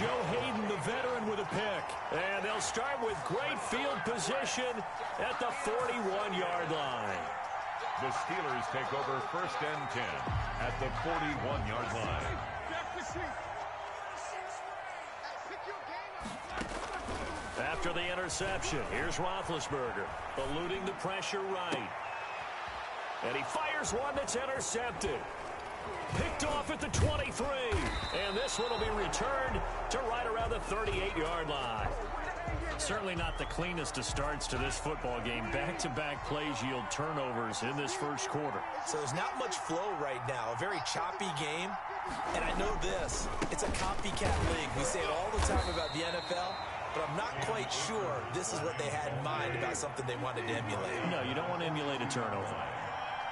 Joe Hayden, the veteran, with a pick. And they'll start with great field position at the 41-yard line. The Steelers take over 1st and 10 at the 41-yard line. After the interception, here's Roethlisberger, eluding the pressure right. And he fires one that's intercepted. Picked off at the 23. And this one will be returned to right around the 38-yard line. Certainly not the cleanest of starts to this football game. Back-to-back plays yield turnovers in this first quarter. So there's not much flow right now. A very choppy game. And I know this. It's a copycat league. We say it all the time about the NFL. But I'm not quite sure this is what they had in mind about something they wanted to emulate. No, you don't want to emulate a turnover.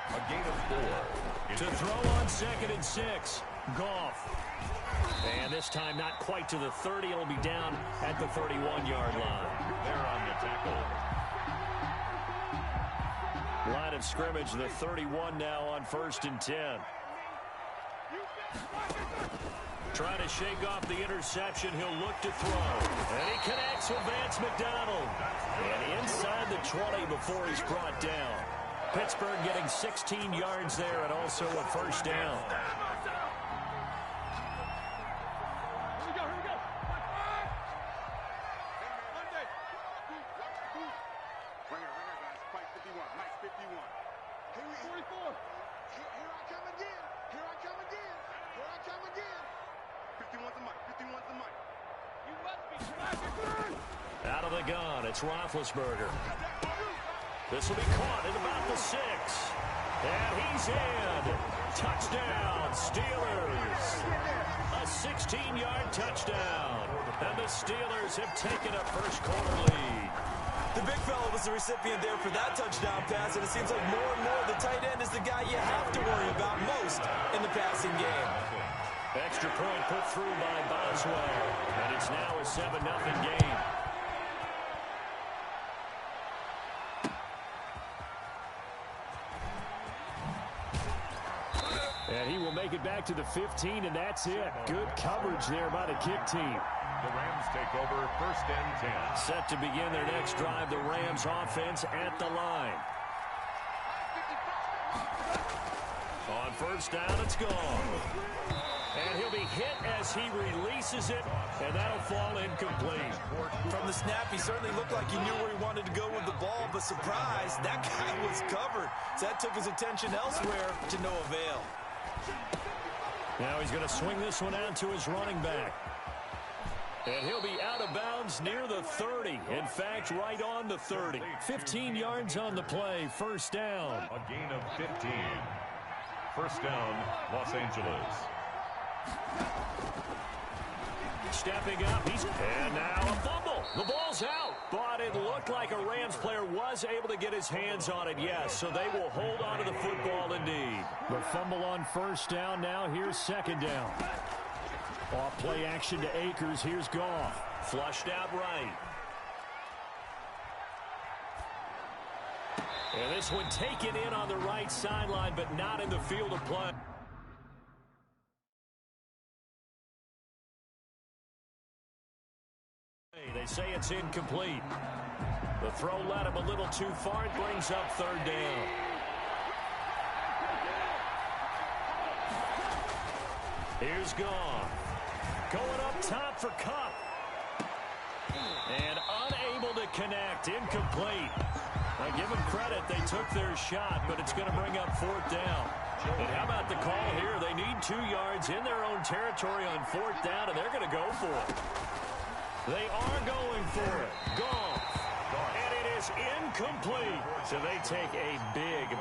A gain of 4. To throw on 2nd and 6. Goff. And this time not quite to the 30. It'll be down at the 31-yard line. They're on the tackle. Line of scrimmage, the 31 now on 1st and 10. Trying to shake off the interception. He'll look to throw. And he connects with Vance McDonald. And inside the 20 before he's brought down. Pittsburgh getting 16 yards there and also a 1st down. Out of the gun, it's Roethlisberger. This will be caught at about the 6. And he's in. Touchdown, Steelers. A 16-yard touchdown. And the Steelers have taken a first quarter lead. The big fella was the recipient there for that touchdown pass, and it seems like more and more the tight end is the guy you have to worry about most in the passing game. Extra point put through by Boswell. And it's now a 7-0 game. And he will make it back to the 15, and that's it. Good coverage there by the kick team. The Rams take over 1st and 10. Set to begin their next drive, the Rams offense at the line. On 1st down, it's gone. And he'll be hit as he releases it, and that'll fall incomplete. From the snap, he certainly looked like he knew where he wanted to go with the ball, but surprise, that guy was covered. So that took his attention elsewhere to no avail. Now he's going to swing this one out to his running back. And he'll be out of bounds near the 30. In fact, right on the 30. 15 yards on the play. First down. A gain of 15. First down, Los Angeles. Stepping up. And now a fumble. The ball's out. But it looked like a Rams player was able to get his hands on it, yes. So they will hold on to the football indeed. The fumble on first down. Now here's second down. Off play action to Akers. Here's Goff. Flushed out right. And this one taken in on the right sideline, but not in the field of play. They say it's incomplete. The throw led him a little too far. It brings up third down. Here's Goff. Going up top for Kupp. And unable to connect. Incomplete. I give them credit. They took their shot, but it's going to bring up fourth down. And how about the call here? They need 2 yards in their own territory on fourth down, and they're going to go for it. They are going for it. Goff. And it is incomplete. So they take a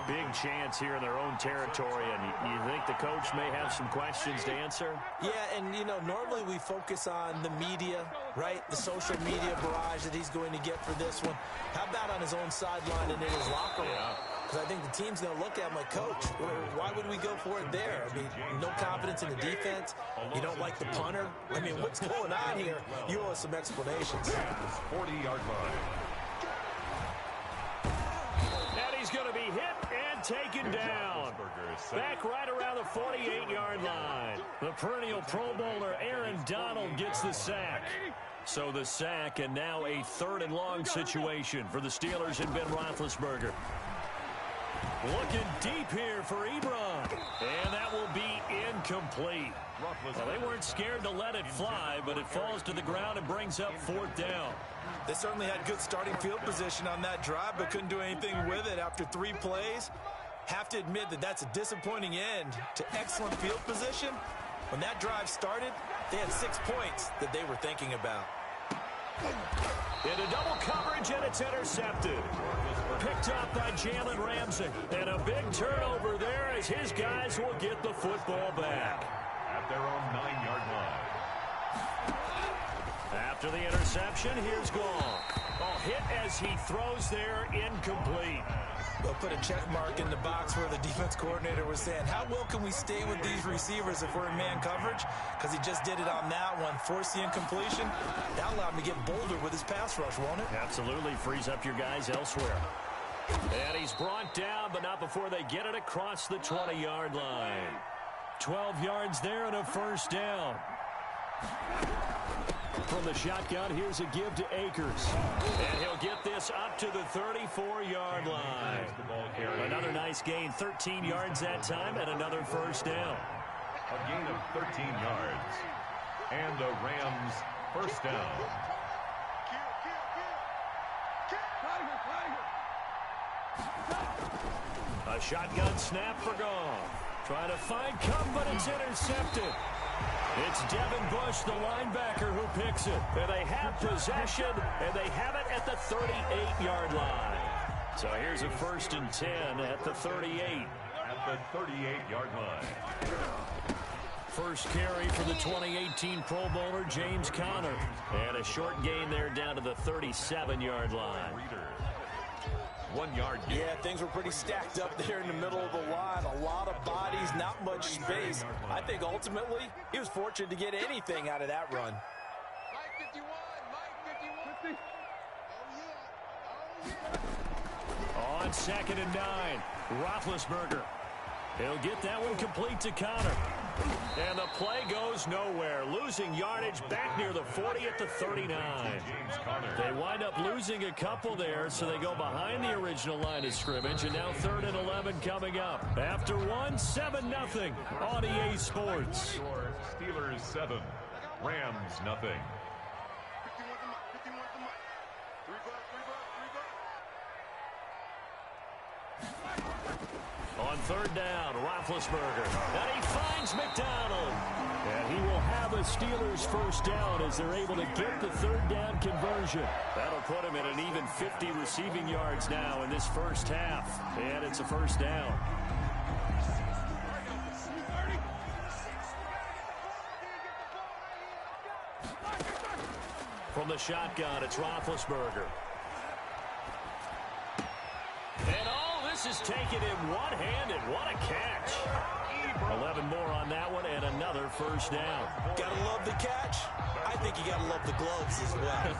big chance here in their own territory. And you think the coach may have some questions to answer? Yeah, and, you know, normally we focus on the media, right? The social media barrage that he's going to get for this one. How about on his own sideline and in his locker room? Because I think the team's going to look at him like, Coach, why would we go for it there? I mean, no confidence in the defense. You don't like the punter. I mean, what's going on here? You owe us some explanations. 40-yard line. And he's going to be hit and taken down. Back right around the 48-yard line. The perennial Pro Bowler Aaron Donald gets the sack. So the sack, and now a third and long situation for the Steelers and Ben Roethlisberger. Looking deep here for Ebron. And that will be incomplete. Well, they weren't scared to let it fly, but it falls to the ground and brings up fourth down. They certainly had good starting field position on that drive, but couldn't do anything with it after 3 plays. Have to admit that that's a disappointing end to excellent field position. When that drive started, they had 6 points that they were thinking about. Into double coverage, and it's intercepted. Picked up by Jalen Ramsey. And a big turnover there as his guys will get the football back. At their own 9-yard line. After the interception, here's Goff. Oh, hit as he throws there, incomplete. They'll put a check mark in the box where the defense coordinator was saying, how well can we stay with these receivers if we're in man coverage? Because he just did it on that one, forced the incompletion. That allowed him to get bolder with his pass rush, won't it? Absolutely, frees up your guys elsewhere. And he's brought down, but not before they get it across the 20-yard line. 12 yards there and a first down. From the shotgun, here's a give to Akers. And he'll get this up to the 34-yard line. Another nice gain, 13 yards that time, and another first down. A gain of 13 yards. And the Rams first down. A shotgun snap for Goff. Trying to find Kupp, but it's intercepted. It's Devin Bush, the linebacker, who picks it. And they have possession, and they have it at the 38-yard line. So here's a 1st and 10 at the 38. At the 38-yard line. First carry for the 2018 Pro Bowler, James Conner. And a short gain there down to the 37-yard line. 1 yard gain. Yeah, things were pretty stacked up there in the middle of the line. A lot of bodies, not much space. I think ultimately he was fortunate to get anything out of that run. On 2nd and 9, Roethlisberger. He'll get that one complete to Conner. And the play goes nowhere. Losing yardage back near the 40 at the 39. They wind up losing a couple there, so they go behind the original line of scrimmage. And now 3rd and 11 coming up. After 7-0 on EA Sports. Steelers 7, Rams nothing. On On third down, Roethlisberger. And he finds McDonald. And he will have a Steelers first down as they're able to get the third down conversion. That'll put him at an even 50 receiving yards now in this first half. And it's a first down. From the shotgun, it's Roethlisberger. And this is taken in one-handed. What a catch. 11 more on that one and another first down. Gotta love the catch. I think you gotta love the gloves as well.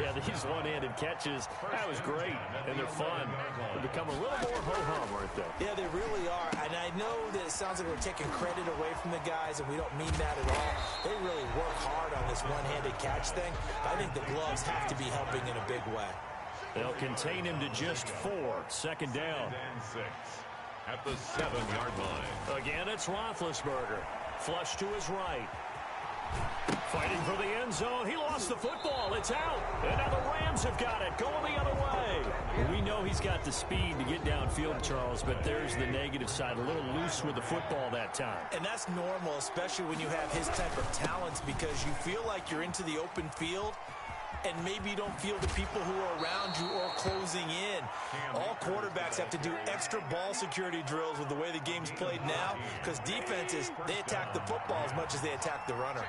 Yeah, these one-handed catches, that was great, and they're fun. They become a little more ho-hum, aren't they? Yeah, they really are. And I know that it sounds like we're taking credit away from the guys, and we don't mean that at all. They really work hard on this one-handed catch thing. I think the gloves have to be helping in a big way. They'll contain him to just 4. Second down. And 6 at the 7-yard line. Again, it's Roethlisberger. Flush to his right. Fighting for the end zone. He lost the football. It's out. And now the Rams have got it. Going the other way. We know he's got the speed to get downfield, Charles, but there's the negative side. A little loose with the football that time. And that's normal, especially when you have his type of talents, because you feel like you're into the open field, and maybe you don't feel the people who are around you or closing in. All quarterbacks have to do extra ball security drills with the way the game's played now, because defenses, they attack the football as much as they attack the runner.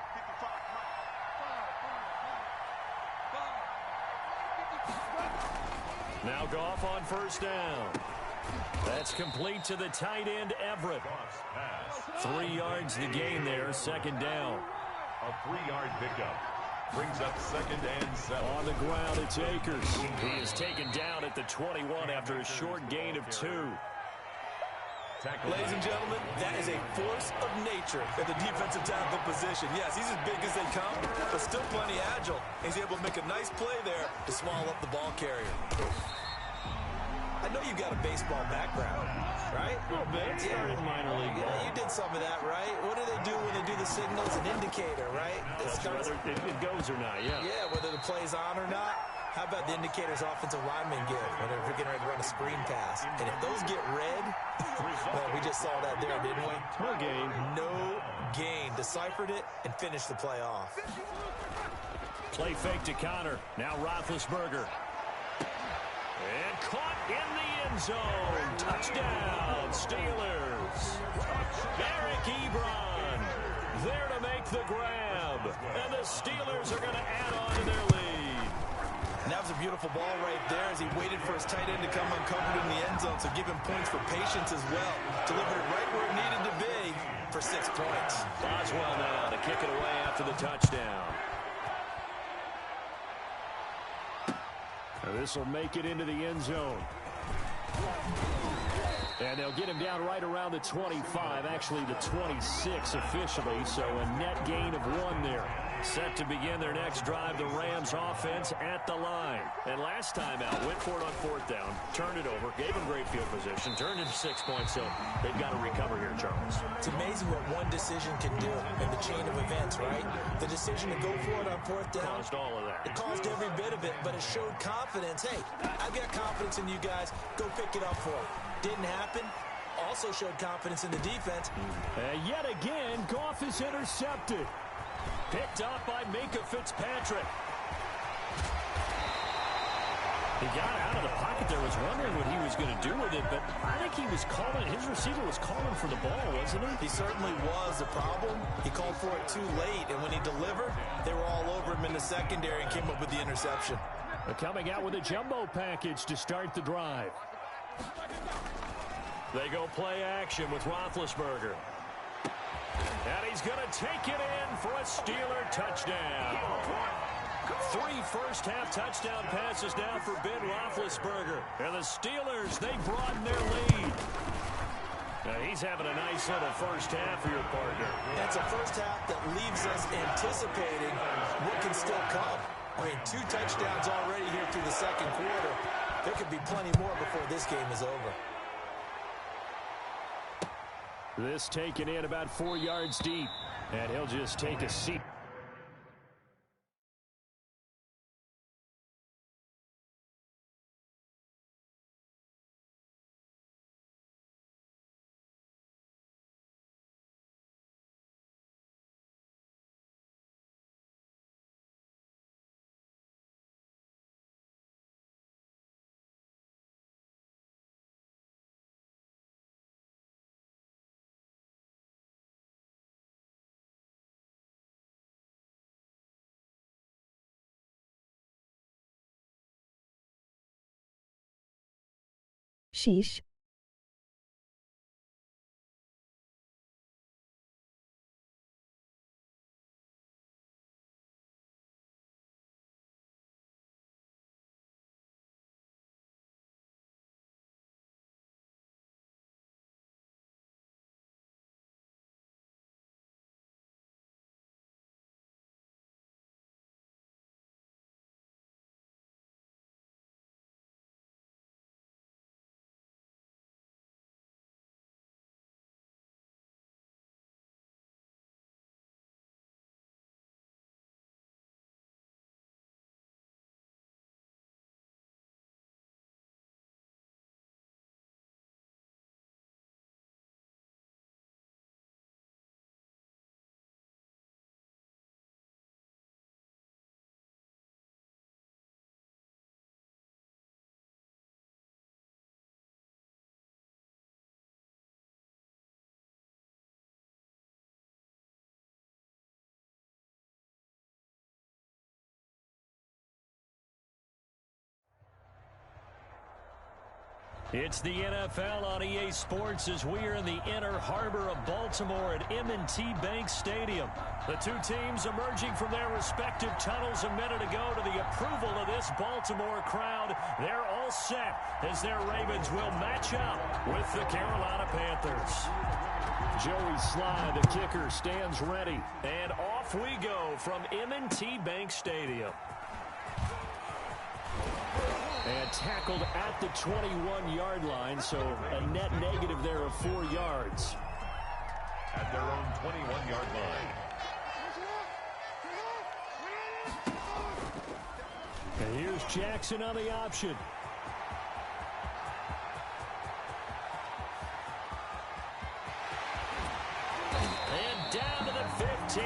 Now Goff on first down. That's complete to the tight end, Everett. 3 yards the gain there, second down. A 3-yard pickup. Brings up 2nd and 7. On the ground, it's Akers. He is taken down at the 21 after a short gain of 2. Ladies and gentlemen, that is a force of nature at the defensive tackle position. Yes, he's as big as they come, but still plenty agile. He's able to make a nice play there to swallow up the ball carrier. I know you've got a baseball background, right? A little bit. Started minor league ball. Yeah, you did some of that, right? What do they do when they do the signals? An indicator, right? Whether it goes or not, yeah. Yeah, whether the play's on or not. How about the indicators offensive linemen give when they're getting ready to run a screen pass? And if those get red, well, we just saw that there, didn't we? No gain. No gain. Deciphered it and finished the play off. Play fake to Connor. Now Roethlisberger. And caught in the end zone. Touchdown, Steelers. Eric Ebron there to make the grab. And the Steelers are going to add on to their lead. And that was a beautiful ball right there as he waited for his tight end to come uncovered in the end zone, so give him points for patience as well. Delivered it right where it needed to be for 6 points. Boswell now to kick it away after the touchdown. This will make it into the end zone. And they'll get him down right around the 25, actually the 26 officially, so a net gain of 1 there. Set to begin their next drive, the Rams offense at the line. And last time out, went for it on 4th down, turned it over, gave them great field position, turned into 6 points, so they've got to recover here, Charles. It's amazing what one decision can do in the chain of events, right? The decision to go for it on 4th down. Caused all of that. It caused every bit of it, but it showed confidence. Hey, I've got confidence in you guys. Go pick it up for them. Didn't happen. Also showed confidence in the defense. Yet again, Goff is intercepted. Picked up by Minka Fitzpatrick. He got out of the pocket there, was wondering what he was going to do with it, but I think he was calling, his receiver was calling for the ball, wasn't he? He certainly was. The problem, he called for it too late, and when he delivered, they were all over him in the secondary and came up with the interception. They're coming out with a jumbo package to start the drive. They go play action with Roethlisberger. And he's going to take it in for a Steeler touchdown. 3 first-half touchdown passes now for Ben Roethlisberger. And the Steelers, they broaden their lead. Now he's having a nice little first half for your partner. That's a first half that leaves us anticipating what can still come. I mean, 2 touchdowns already here through the second quarter. There could be plenty more before this game is over. This taken in about 4 yards deep. And he'll just take a seat. 6. It's the NFL on EA Sports as we are in the inner harbor of Baltimore at M&T Bank Stadium. The two teams emerging from their respective tunnels a minute ago to the approval of this Baltimore crowd. They're all set as their Ravens will match up with the Carolina Panthers. Joey Sly, the kicker, stands ready. And off we go from M&T Bank Stadium. And tackled at the 21-yard line, so a net negative there of 4 yards. At their own 21-yard line. And here's Jackson on the option. And down to the 15.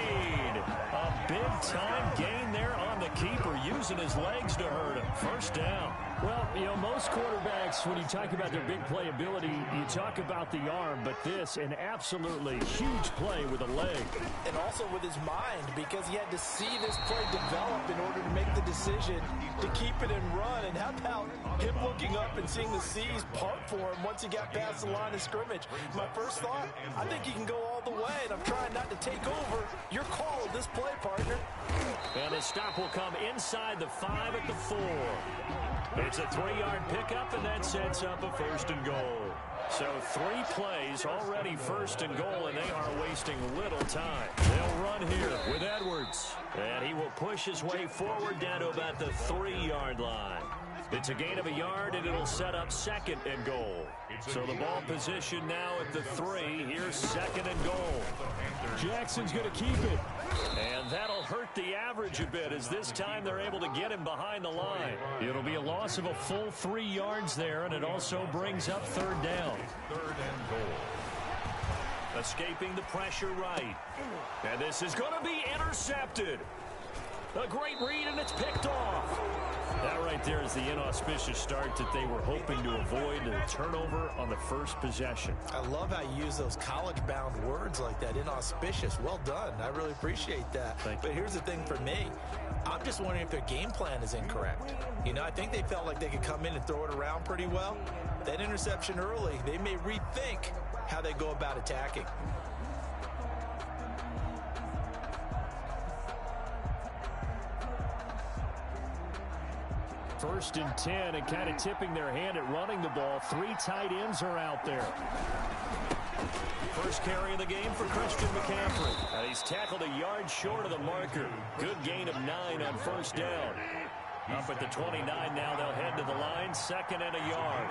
A big-time gain there on the keeper, using his legs to hurt him. First down. Well, you know, most quarterbacks, when you talk about their big playability, you talk about the arm, but this, an absolutely huge play with a leg. And also with his mind, because he had to see this play develop in order to make the decision to keep it and run. And how about him looking up and seeing the seas part for him once he got past the line of scrimmage? My first thought, I think he can go all the way, and I'm trying not to take over. Your call of this play, partner. And the stop will come inside the 5 at the 4. It's a 3-yard pickup, and that sets up a first and goal. So 3 plays already first and goal, and they are wasting little time. They'll run here with Edwards. And he will push his way forward down to about the 3-yard line. It's a gain of a yard, and it'll set up second and goal. So the ball position now at the 3. Here's second and goal. Jackson's going to keep it. And that'll hurt the average a bit, as this time they're able to get him behind the line. It'll be a loss of a full 3 yards there, and it also brings up third down. Third and goal. Escaping the pressure right. And this is going to be intercepted. A great read, and it's picked off. That right there is the inauspicious start that they were hoping to avoid, a turnover on the first possession. I love how you use those college-bound words like that, inauspicious. Well done. I really appreciate that. But here's the thing for me. I'm just wondering if their game plan is incorrect. You know, I think they felt like they could come in and throw it around pretty well. That interception early, they may rethink how they go about attacking. First and 10, and kind of tipping their hand at running the ball. 3 tight ends are out there. First carry of the game for Christian McCaffrey. And he's tackled a yard short of the marker. Good gain of 9 on first down. Up at the 29 now, they'll head to the line. Second and a yard.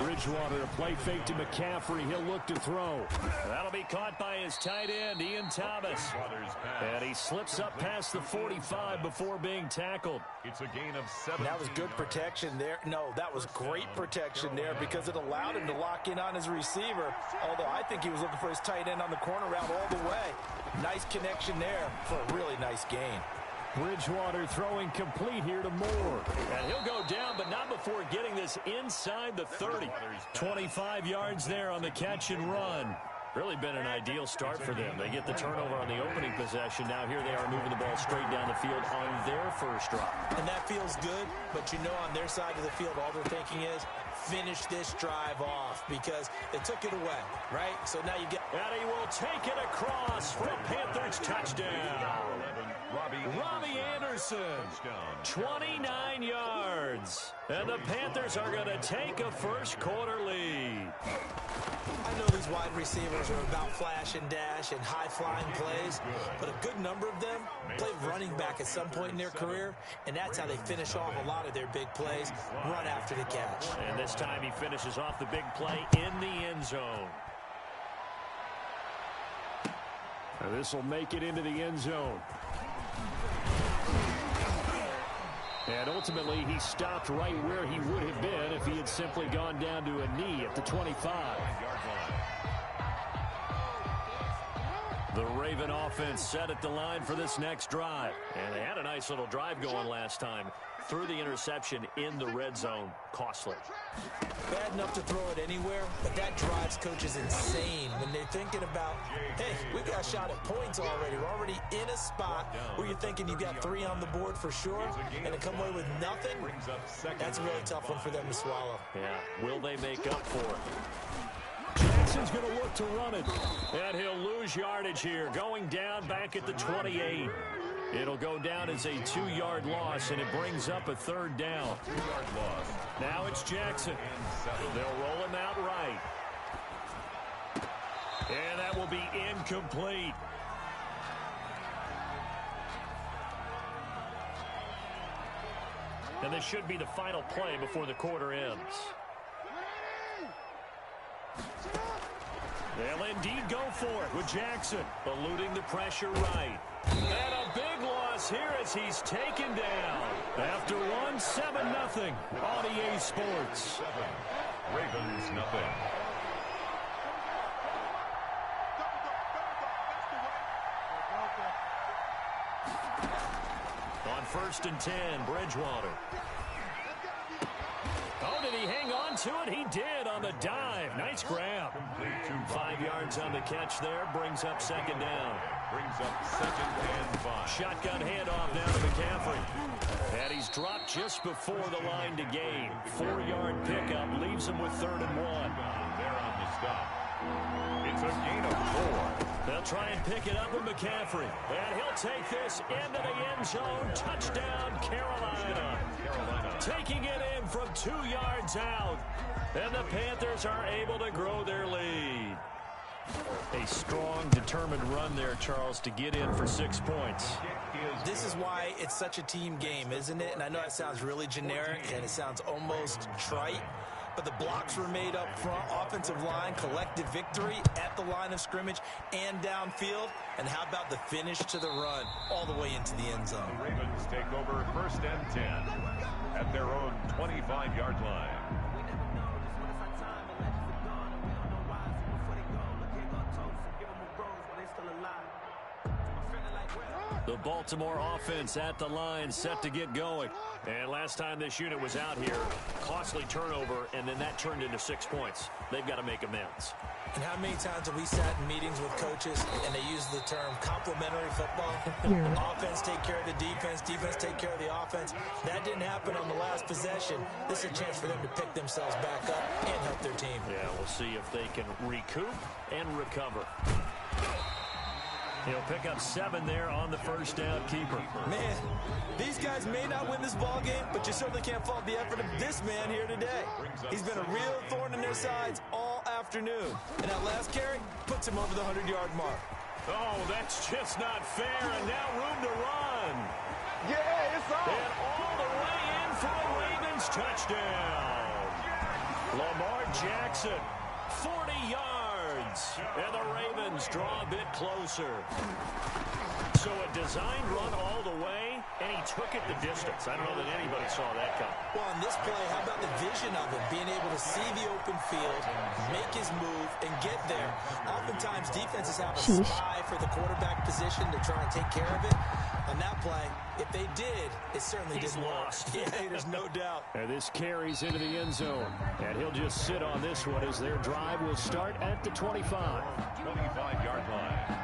Bridgewater, a play fake to McCaffrey. He'll look to throw. That'll be caught by his tight end, Ian Thomas. And he slips up past the 45 before being tackled. It's a gain of 7. That was good protection there. No, that was great protection there because it allowed him to lock in on his receiver. Although I think he was looking for his tight end on the corner route all the way. Nice connection there for a really nice gain. Bridgewater throwing complete here to Moore. And he'll go down, but not before getting this inside the 30. 25 yards there on the catch and run. Really been an ideal start for them. They get the turnover on the opening possession. Now here they are moving the ball straight down the field on their first drive. And that feels good, but you know on their side of the field all they're thinking is finish this drive off because they took it away, right? So now you get... And he will take it across for a Panthers touchdown. Robbie Anderson, 29 yards. And the Panthers are going to take a first quarter lead. I know these wide receivers are about flash and dash and high-flying plays, but a good number of them played running back at some point in their career, and that's how they finish off a lot of their big plays, run after the catch. And this time he finishes off the big play in the end zone. This will make it into the end zone. And ultimately, he stopped right where he would have been if he had simply gone down to a knee at the 25. The Raven offense set at the line for this next drive. And they had a nice little drive going last time. Threw the interception in the red zone. Costly. Bad enough to throw it anywhere, but that drives coaches insane when they're thinking about, hey, we got a shot at points already. We're already in a spot where you're thinking you got 3 on the board for sure, and to come away with nothing, that's a really tough one for them to swallow. Yeah, will they make up for it? Jackson's going to look to run it, and he'll lose yardage here, going down back at the 28. It'll go down as a 2-yard loss, and it brings up a 3rd down. 2-yard loss. Now it's Jackson. They'll roll him out right. And that will be incomplete. And this should be the final play before the quarter ends. They'll indeed go for it with Jackson, eluding the pressure right. And a big loss here as he's taken down. After 7-0 on EA Sports. Ravens nothing. On 1st and 10, Bridgewater. Oh, did he hang on to it? He did on the dive. Nice grab. 5 yards on the catch there. Brings up 2nd down. Brings up 2nd and 5. Shotgun handoff now to McCaffrey. And he's dropped just before the line to gain. 4-yard pickup leaves him with 3rd and 1. They're on the stop. It's a gain of 4. They'll try and pick it up with McCaffrey. And he'll take this into the end zone. Touchdown, Carolina. Taking it in from 2 yards out. And the Panthers are able to grow their lead. A strong, determined run there, Charles, to get in for 6 points. This is why it's such a team game, isn't it? And I know it sounds really generic and it sounds almost trite, but the blocks were made up front, offensive line, collective victory at the line of scrimmage and downfield. And how about the finish to the run all the way into the end zone? The Ravens take over 1st and 10 at their own 25-yard line. The Baltimore offense at the line, set to get going. And last time this unit was out here, costly turnover, and then that turned into 6 points. They've got to make amends. And how many times have we sat in meetings with coaches and they use the term complementary football? Offense take care of the defense, defense take care of the offense. That didn't happen on the last possession. This is a chance for them to pick themselves back up and help their team. Yeah, we'll see if they can recoup and recover. He'll pick up 7 there on the 1st down keeper. Man, these guys may not win this ball game, but you certainly can't fault the effort of this man here today. He's been a real thorn in their sides all afternoon. And that last carry puts him over the 100-yard mark. Oh, that's just not fair, and now room to run. Yeah, it's on. And all the way in for a Ravens touchdown. Lamar Jackson, 40 yards. And the Ravens draw a bit closer. So a designed run all the way, and he took it the distance. I don't know that anybody saw that come. Well, on this play, how about the vision of him, being able to see the open field, make his move, and get there. Oftentimes, defenses have a spy for the quarterback position to try and take care of it. On that play, if they did, it certainly didn't work. Yeah, there's no doubt. And this carries into the end zone, and he'll just sit on this one as their drive will start at the 25. 25-yard line.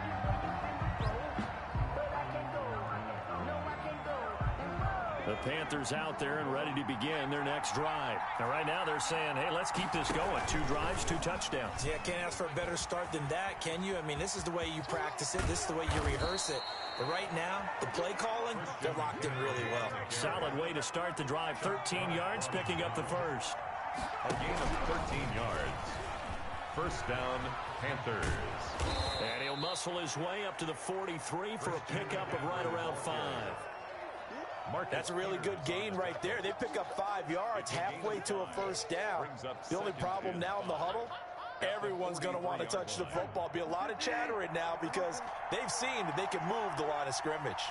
The Panthers out there and ready to begin their next drive. And right now they're saying, hey, let's keep this going. 2 drives, 2 touchdowns. Yeah, can't ask for a better start than that, can you? I mean, this is the way you practice it. This is the way you rehearse it. But right now, the play calling, they're locked in really well. Solid way to start the drive. 13 yards, picking up the first. A gain of 13 yards. First down, Panthers. And he'll muscle his way up to the 43 for a pickup of right around 5. That's a really good gain right there. They pick up 5 yards halfway to a first down. The only problem now in the huddle, everyone's going to want to touch the football. Be a lot of chattering now because they've seen that they can move the line of scrimmage.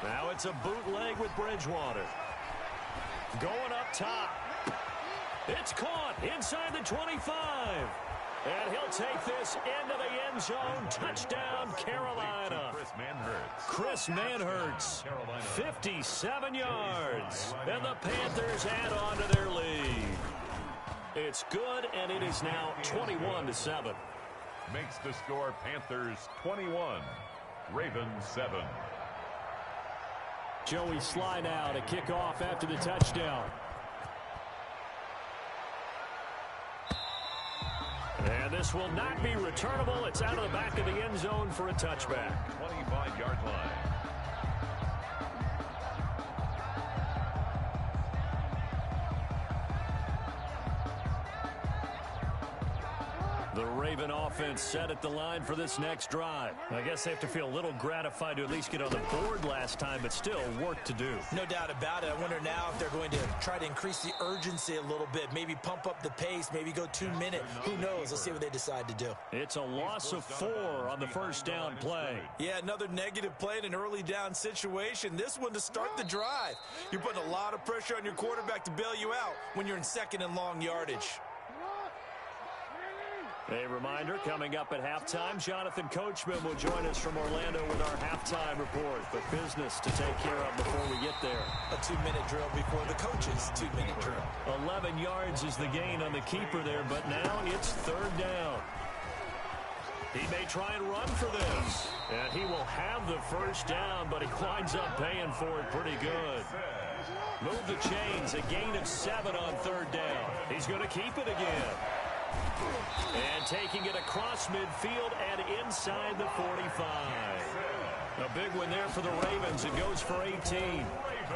Now it's a bootleg with Bridgewater. Going up top. It's caught inside the 25. And he'll take this into the end zone. Touchdown, Carolina. Chris Manhertz, 57 yards. And the Panthers add on to their lead. It's good, and it is now 21-7. Makes the score Panthers 21, Ravens 7. Joey Sly now to kick off after the touchdown. And this will not be returnable. It's out of the back of the end zone for a touchback. 25-yard line. The Raven offense set at the line for this next drive. I guess they have to feel a little gratified to at least get on the board last time, but still work to do. No doubt about it. I wonder now if they're going to try to increase the urgency a little bit, maybe pump up the pace, maybe go 2 minutes. Who knows? Let's see what they decide to do. It's a loss of 4 on the first down play. Yeah, another negative play in an early down situation. This one to start the drive. You're putting a lot of pressure on your quarterback to bail you out when you're in second and long yardage. A reminder, coming up at halftime, Jonathan Coachman will join us from Orlando with our halftime report. But business to take care of before we get there. A 2-minute drill before the coaches' 2-minute drill. 11 yards is the gain on the keeper there, but now it's third down. He may try and run for this. And he will have the first down, but he winds up paying for it pretty good. Move the chains, a gain of 7 on third down. He's going to keep it again. And taking it across midfield and inside the 45. A big one there for the Ravens. It goes for 18.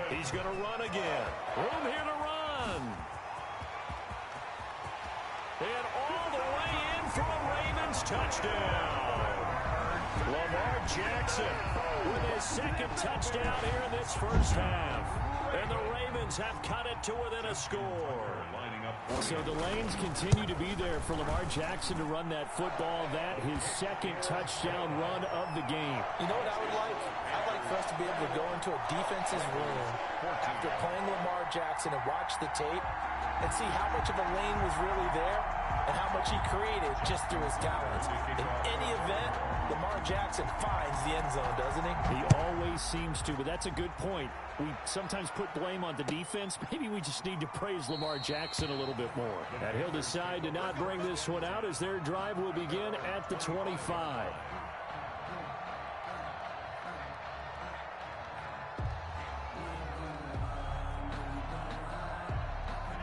He's going to run again. Room here to run. And all the way in for a Ravens touchdown. Lamar Jackson with his second touchdown here in this first half. And the Ravens have cut it to within a score. So the lanes continue to be there for Lamar Jackson to run that football. That his second touchdown run of the game. You know what I would like? I'd like for us to be able to go into a defense's room after playing Lamar Jackson and watch the tape and see how much of a lane was really there and how much he created just through his talents. In any event, Lamar Jackson finds the end zone, doesn't he? He always seems to, but that's a good point. We sometimes put blame on the defense. Maybe we just need to praise Lamar Jackson a little bit more. And he'll decide to not bring this one out as their drive will begin at the 25.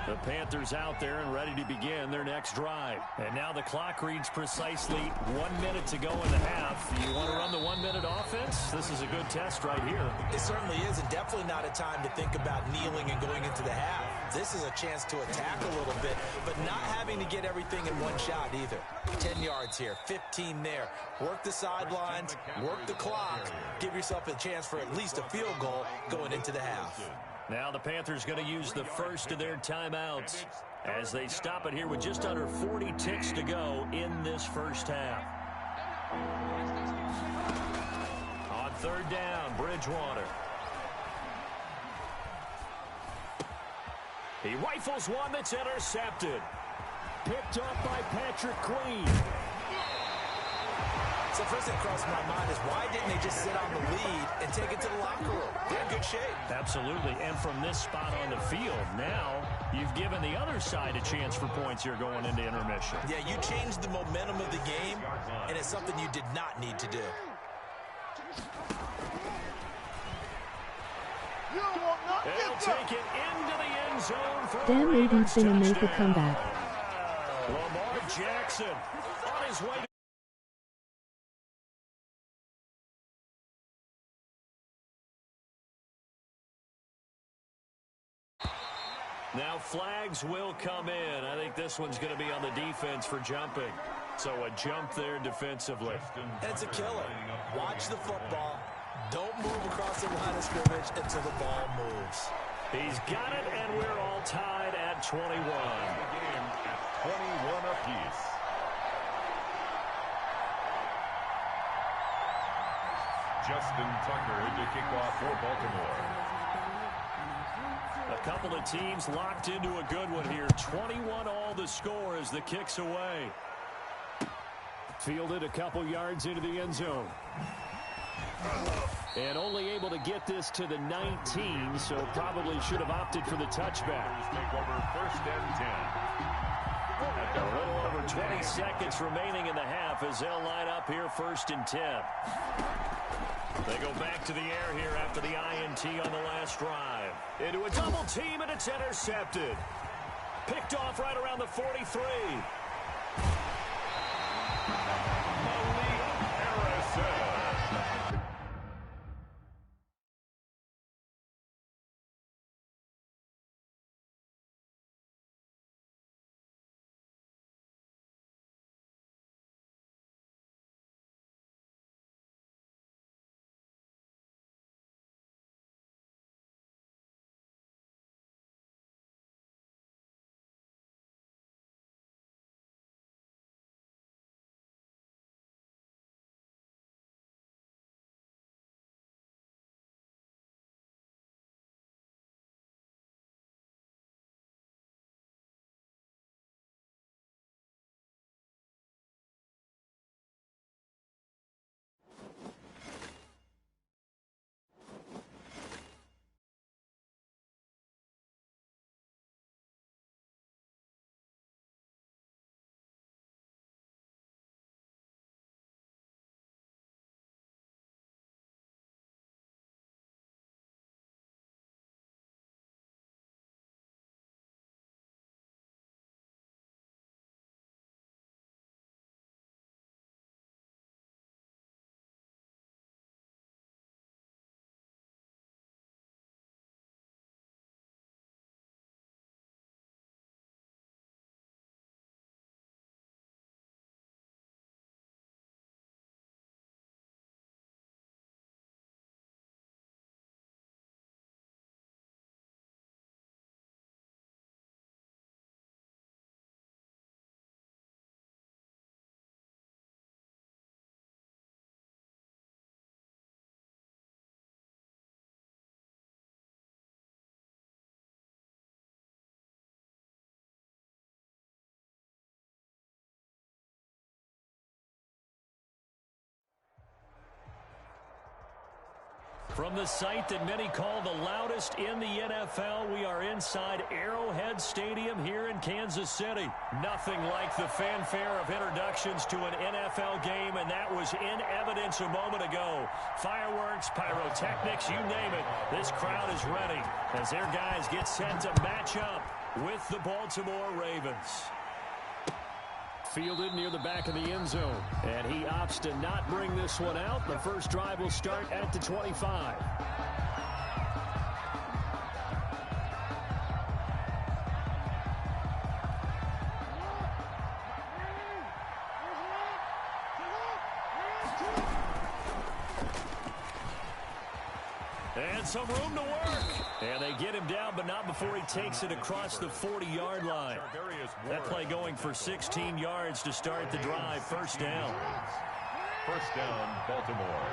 The Panthers out there and ready to begin their next drive. And now the clock reads precisely 1 minute to go in the half. You want to run the 1-minute offense? This is a good test right here. It certainly is, and definitely not a time to think about kneeling and going into the half. This is a chance to attack a little bit, but not having to get everything in one shot either. 10 yards here, 15 there. Work the sidelines, work the clock. Give yourself a chance for at least a field goal going into the half. Now the Panthers going to use the first of their timeouts as they stop it here with just under 40 ticks to go in this first half. On Third down, Bridgewater. He rifles one that's intercepted. Picked up by Patrick Queen. So first thing that crossed my mind is why didn't they just sit on the lead and take it to the locker room? They're in good shape. Absolutely. And from this spot on the field, now you've given the other side a chance for points here going into intermission. Yeah, you changed the momentum of the game, and it's something you did not need to do. They'll take it into the end zone for Damn, Aiden's gonna make a comeback. Lamar Jackson on his way. Now flags will come in. I think this one's going to be on the defense for jumping. So a jump there defensively. And it's a killer. Watch the football. Don't move across the line of scrimmage until the ball moves. He's got it, and we're all tied at 21. The game at 21 apiece. Justin Tucker to kick off for Baltimore. A couple of teams locked into a good one here. 21 all the score as the kick's away. Fielded a couple yards into the end zone. And only able to get this to the 19, so probably should have opted for the touchback. Take over first and 10. A little over 20 seconds remaining in the half as they'll line up here first and 10. They go back to the air here after the INT on the last drive. Into a double team, and it's intercepted. Picked off right around the 43. From the site that many call the loudest in the NFL, we are inside Arrowhead Stadium here in Kansas City. Nothing like the fanfare of introductions to an NFL game, and that was in evidence a moment ago. Fireworks, pyrotechnics, you name it. This crowd is ready as their guys get set to match up with the Baltimore Ravens. Fielded near the back of the end zone, and he opts to not bring this one out. The first drive will start at the 25. And some room to work. And they get him down, but not before he takes it across the 40-yard line. That play going for 16 yards to start the drive. First down. First down, Baltimore.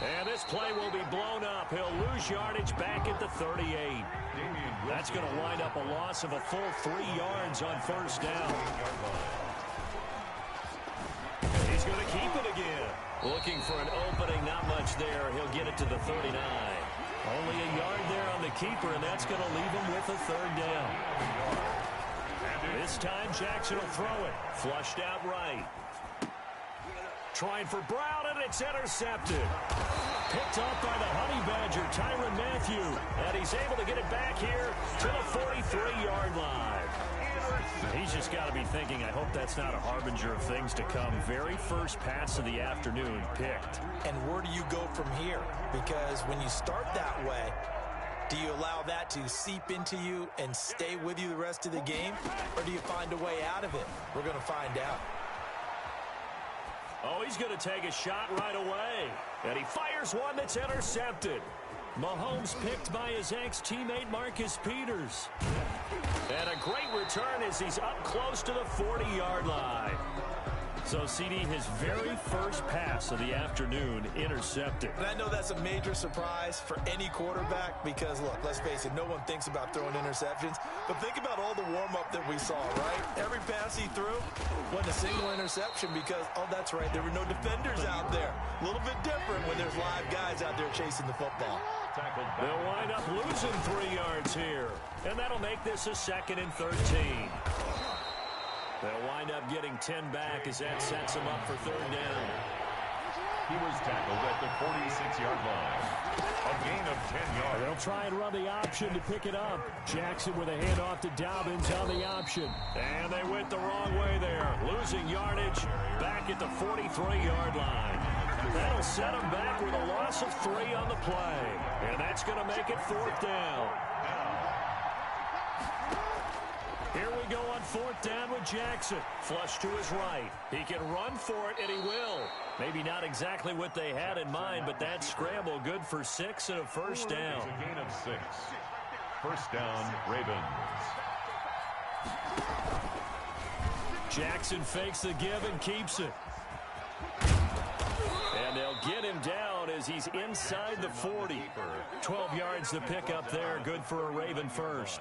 And this play will be blown up. He'll lose yardage back at the 38. That's going to wind up a loss of a full 3 yards on first down. He's going to keep it again. Looking for an opening, not much there. He'll get it to the 39. Only a yard there on the keeper, and that's going to leave him with a third down. This time, Jackson will throw it. Flushed out right. Trying for Brown, and it's intercepted. Picked up by the Honey Badger, Tyrann Mathieu. And he's able to get it back here to the 43-yard line. He's just got to be thinking, I hope that's not a harbinger of things to come. Very first pass of the afternoon picked. And where do you go from here? Because when you start that way, do you allow that to seep into you and stay with you the rest of the game? Or do you find a way out of it? We're going to find out. Oh, he's going to take a shot right away. And he fires one that's intercepted. Mahomes picked by his ex-teammate Marcus Peters. And a great return as he's up close to the 40-yard line. So, CD, his very first pass of the afternoon intercepted. And I know that's a major surprise for any quarterback because, look, let's face it, no one thinks about throwing interceptions. But think about all the warm-up that we saw, right? Every pass he threw wasn't a single interception because, oh, that's right, there were no defenders out there. A little bit different when there's live guys out there chasing the football. They'll wind up losing 3 yards here. And that'll make this a 2nd and 13. They'll wind up getting 10 back as that sets them up for third down. He was tackled at the 46-yard line. A gain of 10 yards. They'll try and run the option to pick it up. Jackson with a handoff to Dobbins on the option. And they went the wrong way there. Losing yardage back at the 43-yard line. That'll set them back with a loss of 3 on the play. And that's going to make it 4th down. Here we go on 4th down with Jackson. Flush to his right. He can run for it, and he will. Maybe not exactly what they had in mind, but that scramble good for 6 and a first down. It's a gain of 6. First down, Ravens. Jackson fakes the give and keeps it. And they'll get him down as he's inside the 40. 12 yards to pick up there. Good for a Raven first.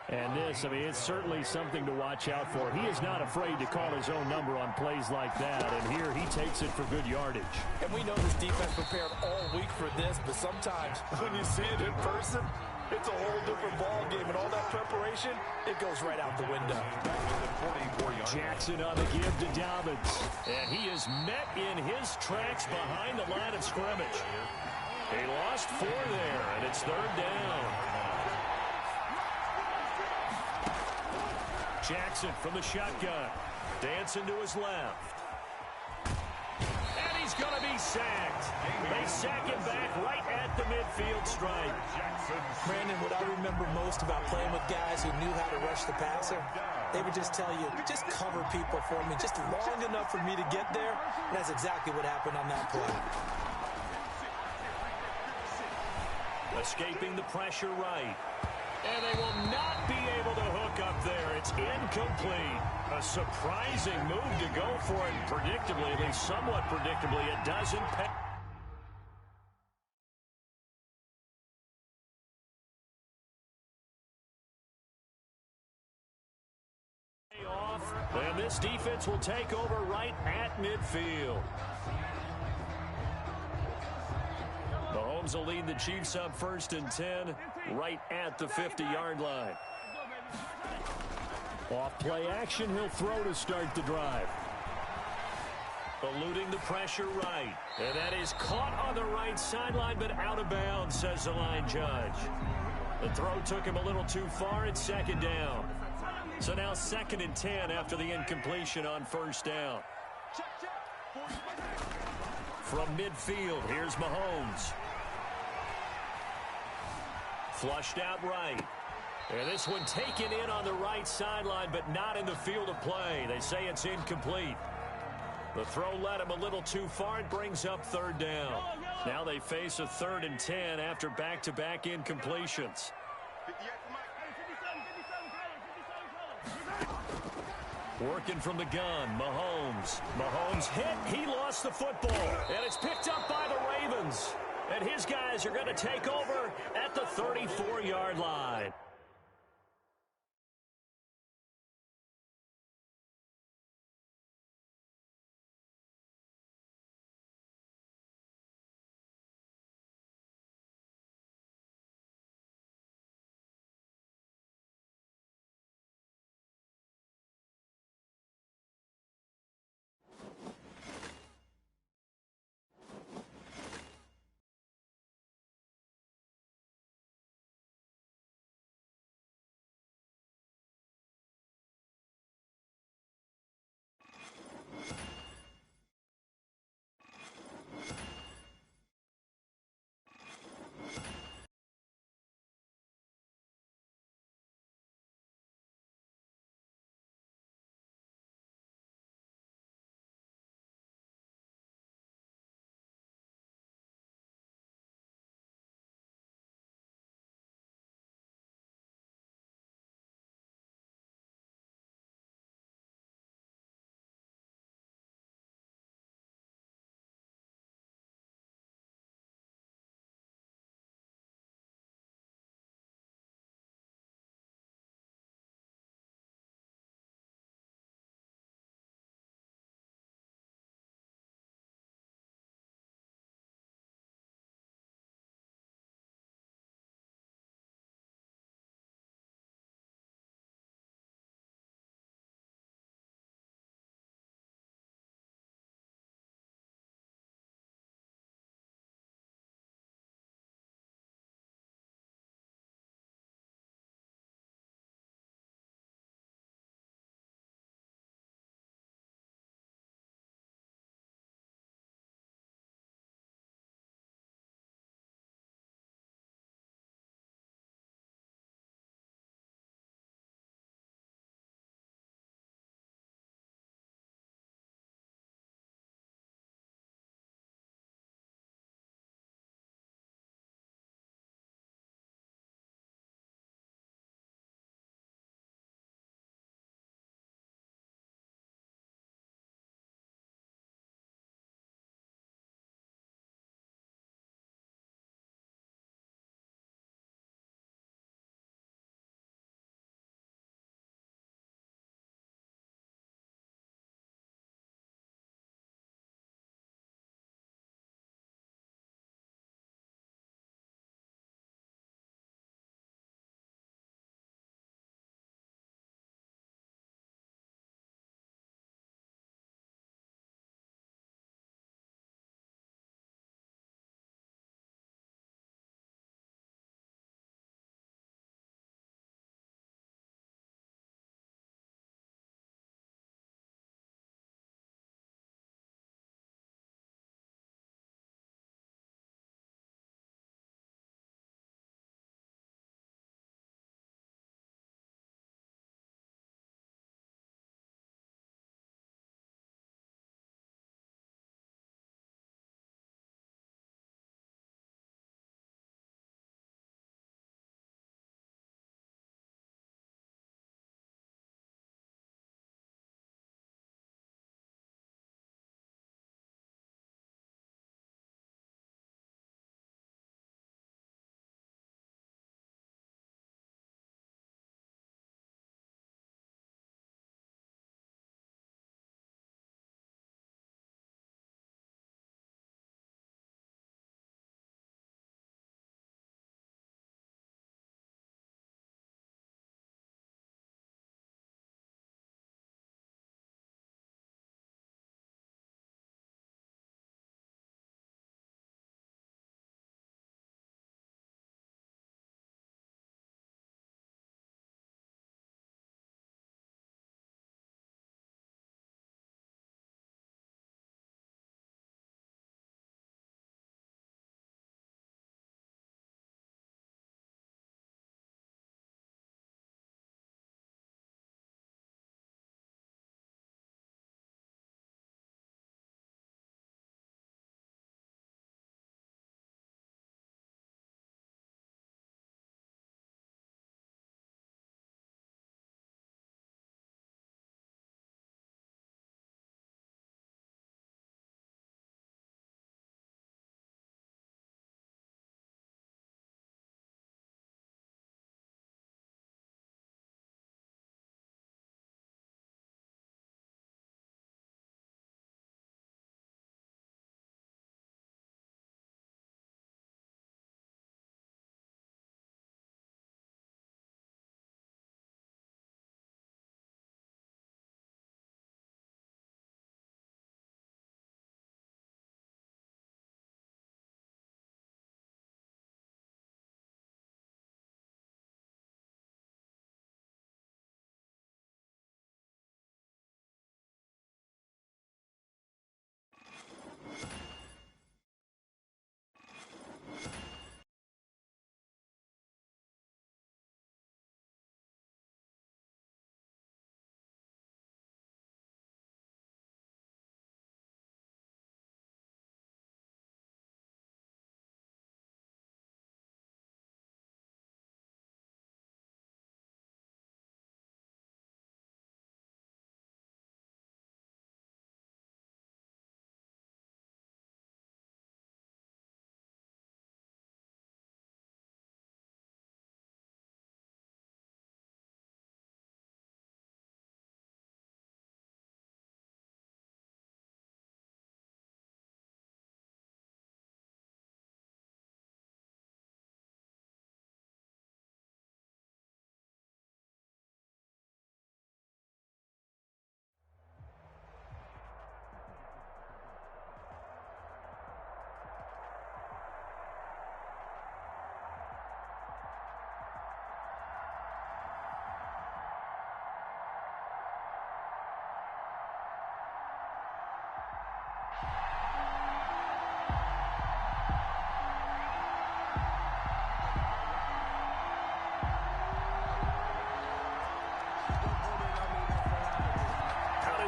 And this, I mean, it's certainly something to watch out for. He is not afraid to call his own number on plays like that. And here he takes it for good yardage. And we know this defense prepared all week for this, but sometimes when you see it in person, it's a whole different ball game. And all that preparation, it goes right out the window. Jackson on the give to Dobbins. And he is met in his tracks behind the line of scrimmage. He lost 4 there, and it's third down. Jackson from the shotgun. Dancing to his left. And he's going to be sacked. They sack him back right at the midfield stripe. Brandon, what I remember most about playing with guys who knew how to rush the passer, they would just tell you, just cover people for me, just long enough for me to get there. And that's exactly what happened on that play. Escaping the pressure right. And they will not be able to hook up there. It's incomplete. A surprising move to go for it. Predictably, at least somewhat predictably, it doesn't pay off. And this defense will take over right at midfield. Mahomes will lead the Chiefs up 1st and 10 right at the 50-yard line. Off play action, he'll throw to start the drive. Eluding the pressure right. And that is caught on the right sideline, but out of bounds, says the line judge. The throw took him a little too far. It's 2nd down. So now 2nd and 10 after the incompletion on 1st down. From midfield, here's Mahomes. Flushed out right. And this one taken in on the right sideline, but not in the field of play. They say it's incomplete. The throw led him a little too far. It brings up 3rd down. Now they face a 3rd and 10 after back-to-back incompletions. Working from the gun, Mahomes. Mahomes hit. He lost the football. And it's picked up by the Ravens. And his guys are going to take over at the 34-yard line.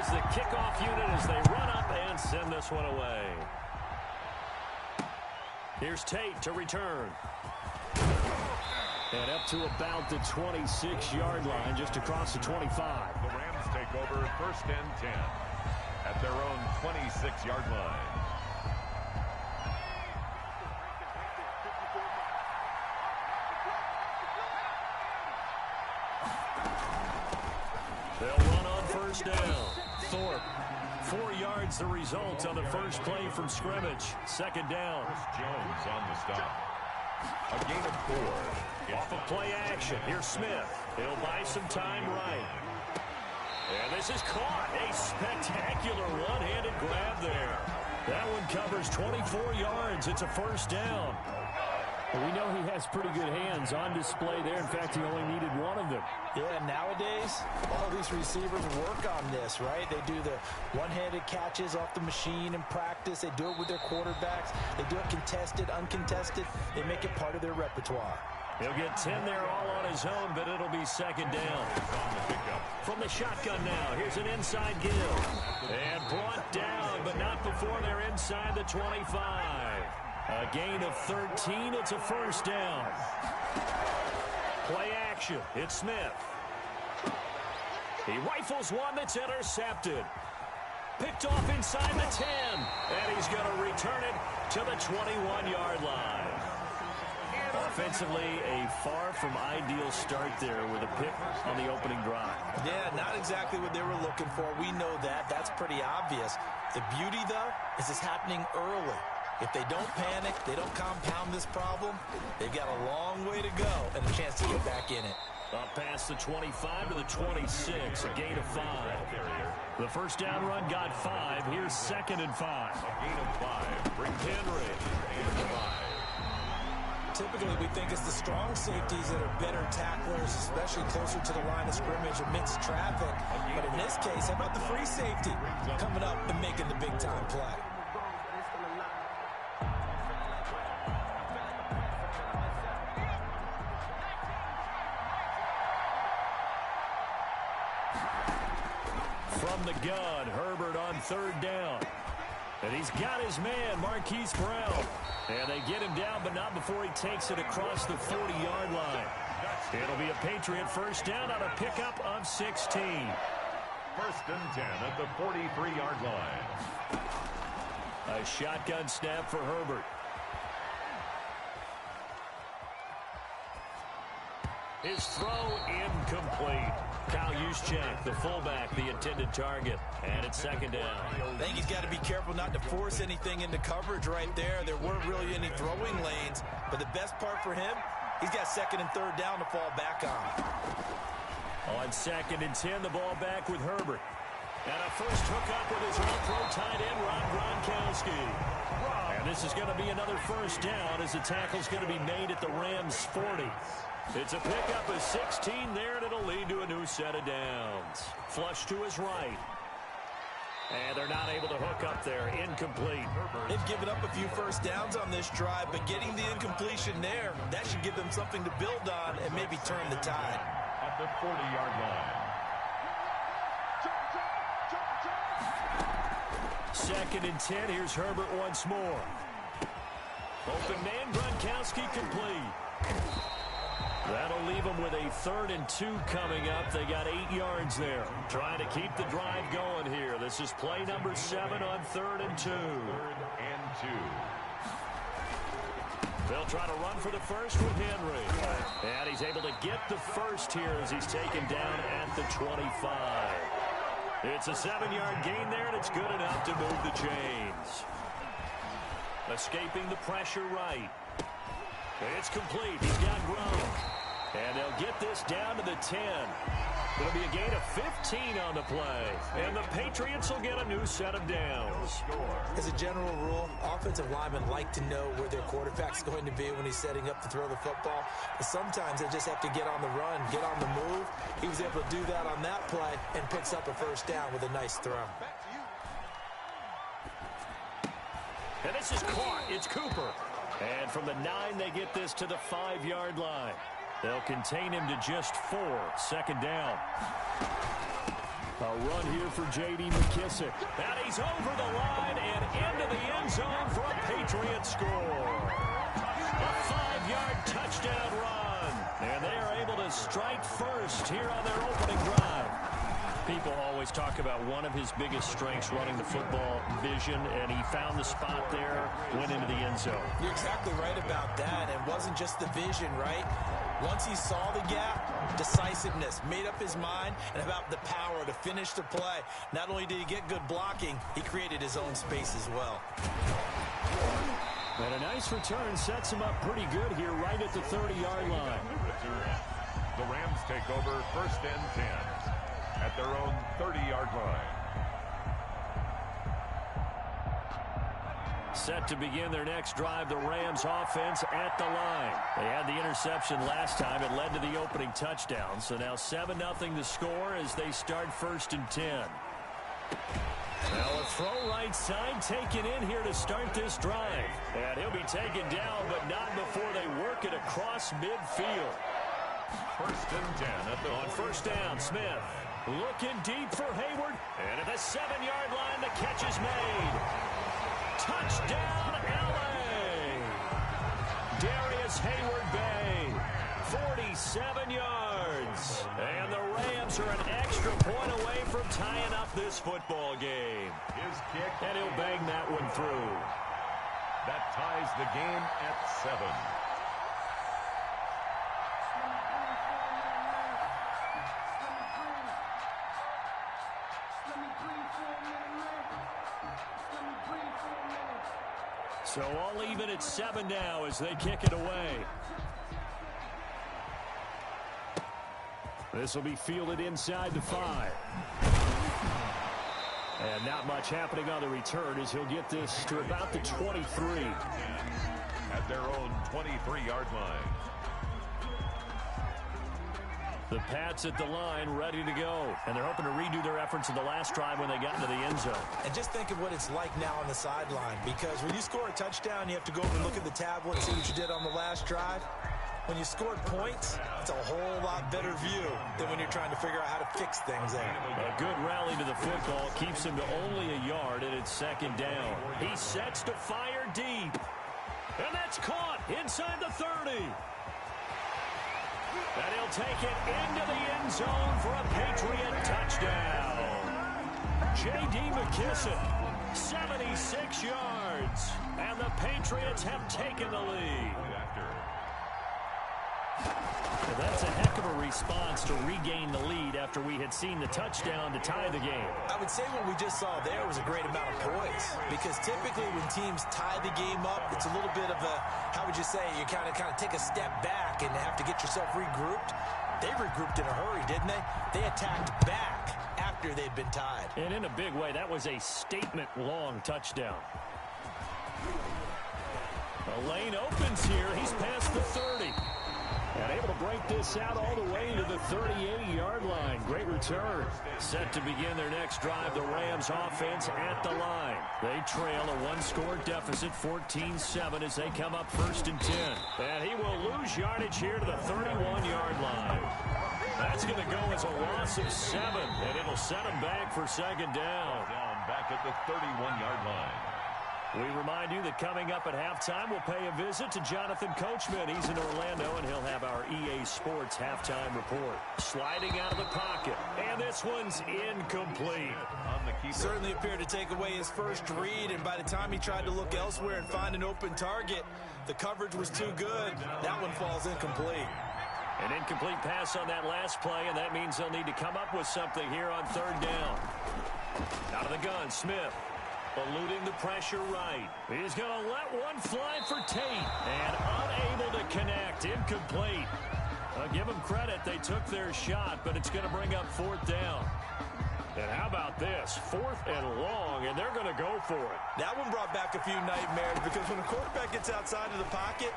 is the kickoff unit as they run up and send this one away. Here's Tate to return. And up to about the 26-yard line, just across the 25. The Rams take over 1st and 10 at their own 26-yard line. They'll run on 1st down. Thorpe, 4 yards the result on the first play from scrimmage. 2nd down. Jones on the stop. A gain of 4. Off of play action. Here's Smith. He'll buy some time right. And this is caught. A spectacular one-handed grab there. That one covers 24 yards. It's a 1st down. Well, we know he has pretty good hands on display there. In fact, he only needed one of them. Yeah, nowadays, all these receivers work on this, right? They do the one-handed catches off the machine in practice. They do it with their quarterbacks. They do it contested, uncontested. They make it part of their repertoire. He'll get 10 there all on his own, but it'll be 2nd down. From the shotgun now, here's an inside give. And brought down, but not before they're inside the 25. A gain of 13. It's a 1st down. Play action. It's Smith. He rifles one that's intercepted. Picked off inside the 10. And he's going to return it to the 21-yard line. Offensively, a far from ideal start there with a pick on the opening drive. Yeah, not exactly what they were looking for. We know that. That's pretty obvious. The beauty, though, is it's happening early. If they don't panic, they don't compound this problem, they've got a long way to go and a chance to get back in it. Up past the 25 to the 26, a gain of 5. The 1st down run got 5. Here's 2nd and 5. A gain of 5. Bring Henry. Typically, we think it's the strong safeties that are better tacklers, especially closer to the line of scrimmage amidst traffic. But in this case, how about the free safety coming up and making the big-time play? From the gun, Herbert on 3rd down. And he's got his man, Marquise Brown. And they get him down, but not before he takes it across the 40-yard line. It'll be a Patriot 1st down on a pickup of 16. 1st and 10 at the 43-yard line. A shotgun snap for Herbert. His throw incomplete. Kyle Juszczyk, the fullback, the intended target. And it's 2nd down. I think he's got to be careful not to force anything into coverage right there. There weren't really any throwing lanes. But the best part for him, he's got 2nd and 3rd down to fall back on. On 2nd and 10, the ball back with Herbert. And a first hookup with his all-pro tight end, Rob Gronkowski. And this is going to be another 1st down as the tackle's going to be made at the Rams' 40. It's a pickup of 16 there, and it'll lead to a new set of downs. Flush to his right. And they're not able to hook up there. Incomplete. They've given up a few 1st downs on this drive, but getting the incompletion there, that should give them something to build on and maybe turn the tide. At the 40-yard line. 2nd and 10. Here's Herbert once more. Open man, Gronkowski complete. That'll leave them with a 3rd and 2 coming up. They got 8 yards there. Trying to keep the drive going here. This is play number 7 on 3rd and 2. 3rd and 2. They'll try to run for the first with Henry. And he's able to get the first here as he's taken down at the 25. It's a 7-yard gain there, and it's good enough to move the chains. Escaping the pressure right. It's complete. He's got Gronk. And they'll get this down to the 10. It'll be a gain of 15 on the play. And the Patriots will get a new set of downs. As a general rule, offensive linemen like to know where their quarterback's going to be when he's setting up to throw the football. But sometimes they just have to get on the run, get on the move. He was able to do that on that play and picks up a 1st down with a nice throw. And this is caught. It's Cooper. And from the 9, they get this to the 5-yard line. They'll contain him to just 4. 2nd down. A run here for J.D. McKissick. And he's over the line and into the end zone for a Patriot score. A 5-yard touchdown run. And they are able to strike first here on their opening drive. People always talk about one of his biggest strengths running the football, vision, and he found the spot there, went into the end zone. You're exactly right about that. It wasn't just the vision, right? Once he saw the gap, decisiveness, made up his mind, and about the power to finish the play. Not only did he get good blocking, he created his own space as well. And a nice return sets him up pretty good here right at the 30-yard line. The Rams take over 1st and 10 at their own 30-yard line. Set to begin their next drive, the Rams offense at the line. They had the interception last time. It led to the opening touchdown. So now 7-0 the score as they start 1st and 10. Now a throw right side taken in here to start this drive. And he'll be taken down, but not before they work it across midfield. 1st and 10 at the on 1st down, Smith looking deep for Hayward. And at the 7-yard line, the catch is made. Touchdown, LA! Darius Hayward-Bay, 47 yards. And the Rams are an extra point away from tying up this football game. His kick. And he'll bang that one through. That ties the game at 7. So all even at 7 now as they kick it away. This will be fielded inside the 5. And not much happening on the return as he'll get this to about the 23. At their own 23-yard line. The Pats at the line ready to go. And they're hoping to redo their efforts in the last drive when they got into the end zone. And just think of what it's like now on the sideline. Because when you score a touchdown, you have to go over and look at the tablet and see what you did on the last drive. When you scored points, it's a whole lot better view than when you're trying to figure out how to fix things there. A good rally to the football keeps him to only a yard, and it's 2nd down. He sets to fire deep. And that's caught inside the 30. And he'll take it into the end zone for a Patriot touchdown. J.D. McKissick, 76 yards. And the Patriots have taken the lead. Well, that's a heck of a response to regain the lead after we had seen the touchdown to tie the game. I would say what we just saw there was a great amount of poise. Because typically when teams tie the game up, it's a little bit of a, how would you say, you kind of take a step back and have to get yourself regrouped. They regrouped in a hurry, didn't they? They attacked back after they'd been tied. And in a big way, that was a statement-long touchdown. The lane opens here. He's past the 30. And able to break this out all the way to the 38-yard line. Great return. Set to begin their next drive, the Rams offense at the line. They trail a one-score deficit, 14-7, as they come up 1st and 10. And he will lose yardage here to the 31-yard line. That's going to go as a loss of 7, and it'll set him back for 2nd down. Back at the 31-yard line. We remind you that coming up at halftime, we'll pay a visit to Jonathan Coachman. He's in Orlando, and he'll have our EA Sports halftime report. Sliding out of the pocket, and this one's incomplete. Certainly appeared to take away his first read, and by the time he tried to look elsewhere and find an open target, the coverage was too good. That one falls incomplete. An incomplete pass on that last play, and that means they'll need to come up with something here on 3rd down. Out of the gun, Smith. Eluding the pressure right. He's going to let one fly for Tate. And unable to connect. Incomplete. I'll give them credit. They took their shot, but it's going to bring up 4th down. And how about this? 4th and long, and they're going to go for it. That one brought back a few nightmares because when a quarterback gets outside of the pocket,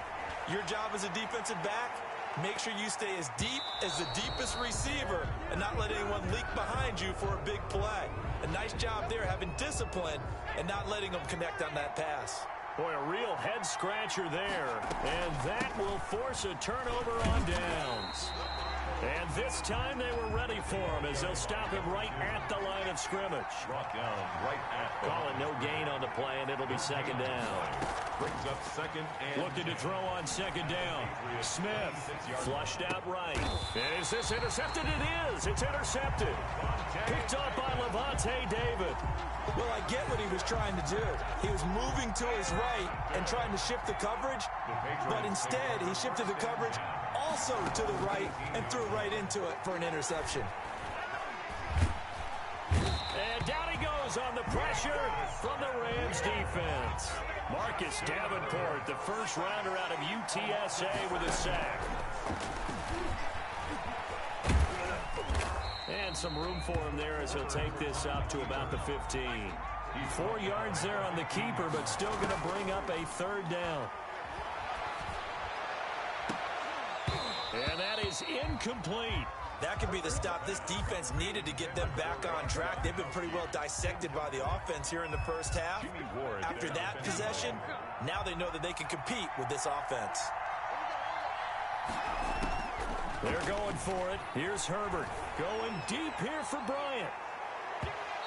your job as a defensive back, make sure you stay as deep as the deepest receiver and not let anyone leak behind you for a big play. A nice job there having discipline and not letting them connect on that pass. Boy, a real head-scratcher there. And that will force a turnover on downs. And this time they were ready for him as they'll stop him right at the line of scrimmage. Brought down right at the Call it no gain on the play, and it'll be second down. brings up second and Looking to throw on second down. Smith flushed out right. And is this intercepted? It is. It's intercepted. Picked up by Levante David. Well, I get what he was trying to do. He was moving to his right and trying to shift the coverage, but instead he shifted the coverage also to the right and threw right into it for an interception. And down he goes on the pressure from the Rams defense. Marcus Davenport, the first rounder out of UTSA with a sack. And some room for him there as he'll take this up to about the 15. 4 yards there on the keeper, but still going to bring up a third down. And that is incomplete. That could be the stop this defense needed to get them back on track. They've been pretty well dissected by the offense here in the first half. After that possession, now they know that they can compete with this offense. They're going for it. Here's Herbert going deep here for Bryant.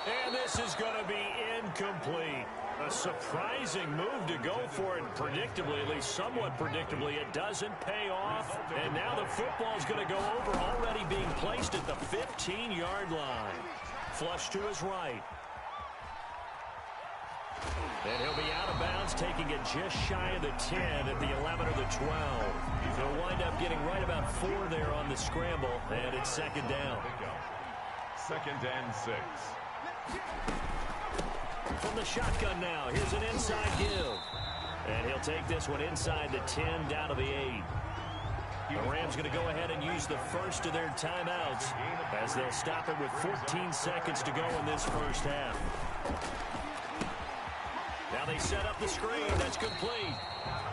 And this is going to be incomplete. A surprising move to go for it predictably, at least somewhat predictably. It doesn't pay off. And now the football's going to go over, already being placed at the 15-yard line. Flush to his right. And he'll be out of bounds, taking it just shy of the 10 at the 11 or the 12. He'll wind up getting right about 4 there on the scramble, and it's second down. Second and 6. From the shotgun now, here's an inside give. And he'll take this one inside the 10 down to the 8. The Rams going to go ahead and use the first of their timeouts as they'll stop it with 14 seconds to go in this first half. Now they set up the screen. That's complete.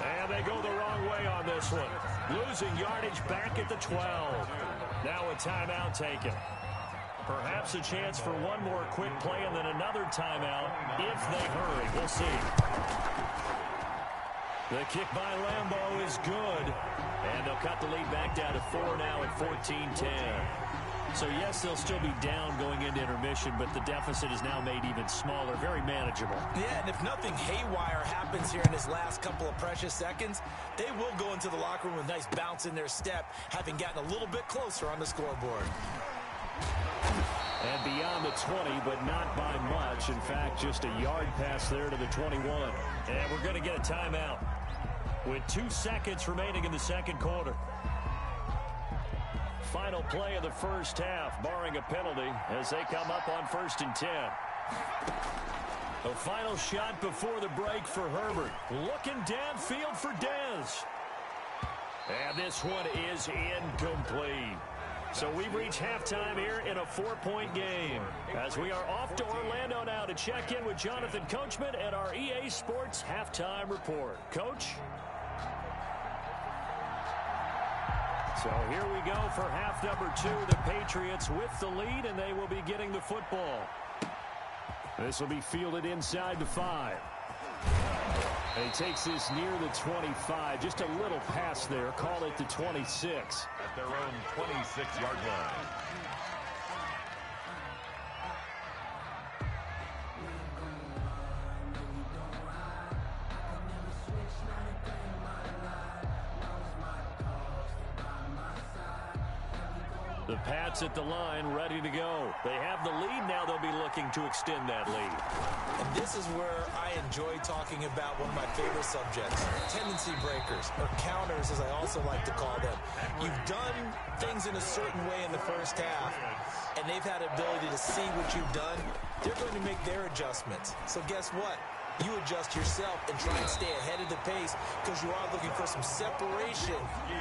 And they go the wrong way on this one. Losing yardage back at the 12. Now a timeout taken. Perhaps a chance for one more quick play and then another timeout if they hurry. We'll see. The kick by Lambeau is good. And they'll cut the lead back down to 4 now at 14-10. So, yes, they'll still be down going into intermission, but the deficit is now made even smaller, very manageable. Yeah, and if nothing haywire happens here in this last couple of precious seconds, they will go into the locker room with a nice bounce in their step, having gotten a little bit closer on the scoreboard. And beyond the 20, but not by much. In fact, just a yard pass there to the 21. And we're going to get a timeout with 2 seconds remaining in the second quarter. Final play of the first half, barring a penalty, as they come up on 1st and 10. A final shot before the break for Herbert. Looking downfield for Dez. And this one is incomplete. So we've reached halftime here in a 4-point game. As we are off to Orlando now to check in with Jonathan Coachman and our EA Sports Halftime Report. Coach? So here we go for half number 2. The Patriots with the lead, and they will be getting the football. This will be fielded inside the 5. And he takes this near the 25. Just a little pass there. Call it the 26. At their own 26-yard line. The Pats at the line, ready to go. They have the lead now. They'll be looking to extend that lead. And this is where I enjoy talking about one of my favorite subjects, tendency breakers, or counters as I also like to call them. You've done things in a certain way in the first half, and they've had ability to see what you've done. They're going to make their adjustments. So guess what? You adjust yourself and try and stay ahead of the pace because you are looking for some separation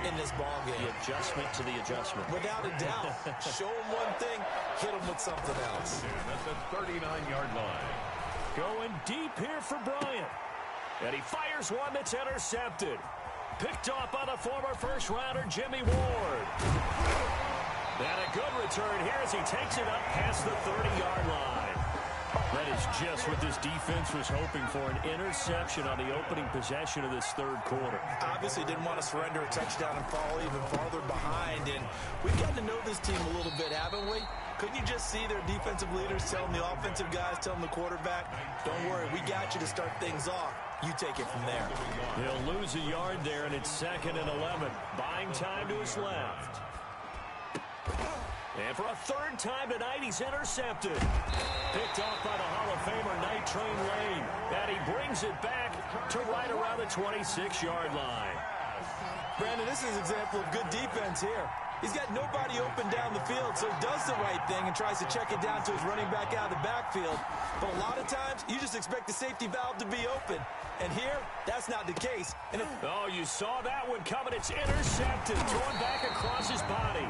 in this ball game. The adjustment to the adjustment. Without a doubt. Show them one thing, hit them with something else. That's a 39-yard line. Going deep here for Bryant. And he fires one that's intercepted. Picked off by the former first-rounder, Jimmy Ward. And a good return here as he takes it up past the 30-yard line. That is just what this defense was hoping for, an interception on the opening possession of this third quarter. Obviously didn't want to surrender a touchdown and fall even farther behind, and we've got to know this team a little bit, haven't we? Couldn't you just see their defensive leaders telling the offensive guys, telling the quarterback, don't worry, we got you to start things off. You take it from there. He'll lose a yard there, and it's 2nd and 11. Buying time to his left. And for a third time tonight, he's intercepted. Picked off by the Hall of Famer, Night Train Lane. And he brings it back to right around the 26-yard line. Brandon, this is an example of good defense here. He's got nobody open down the field, so he does the right thing and tries to check it down to his running back out of the backfield. But a lot of times, you just expect the safety valve to be open. And here, that's not the case. And oh, you saw that one coming. It's intercepted. Thrown back across his body.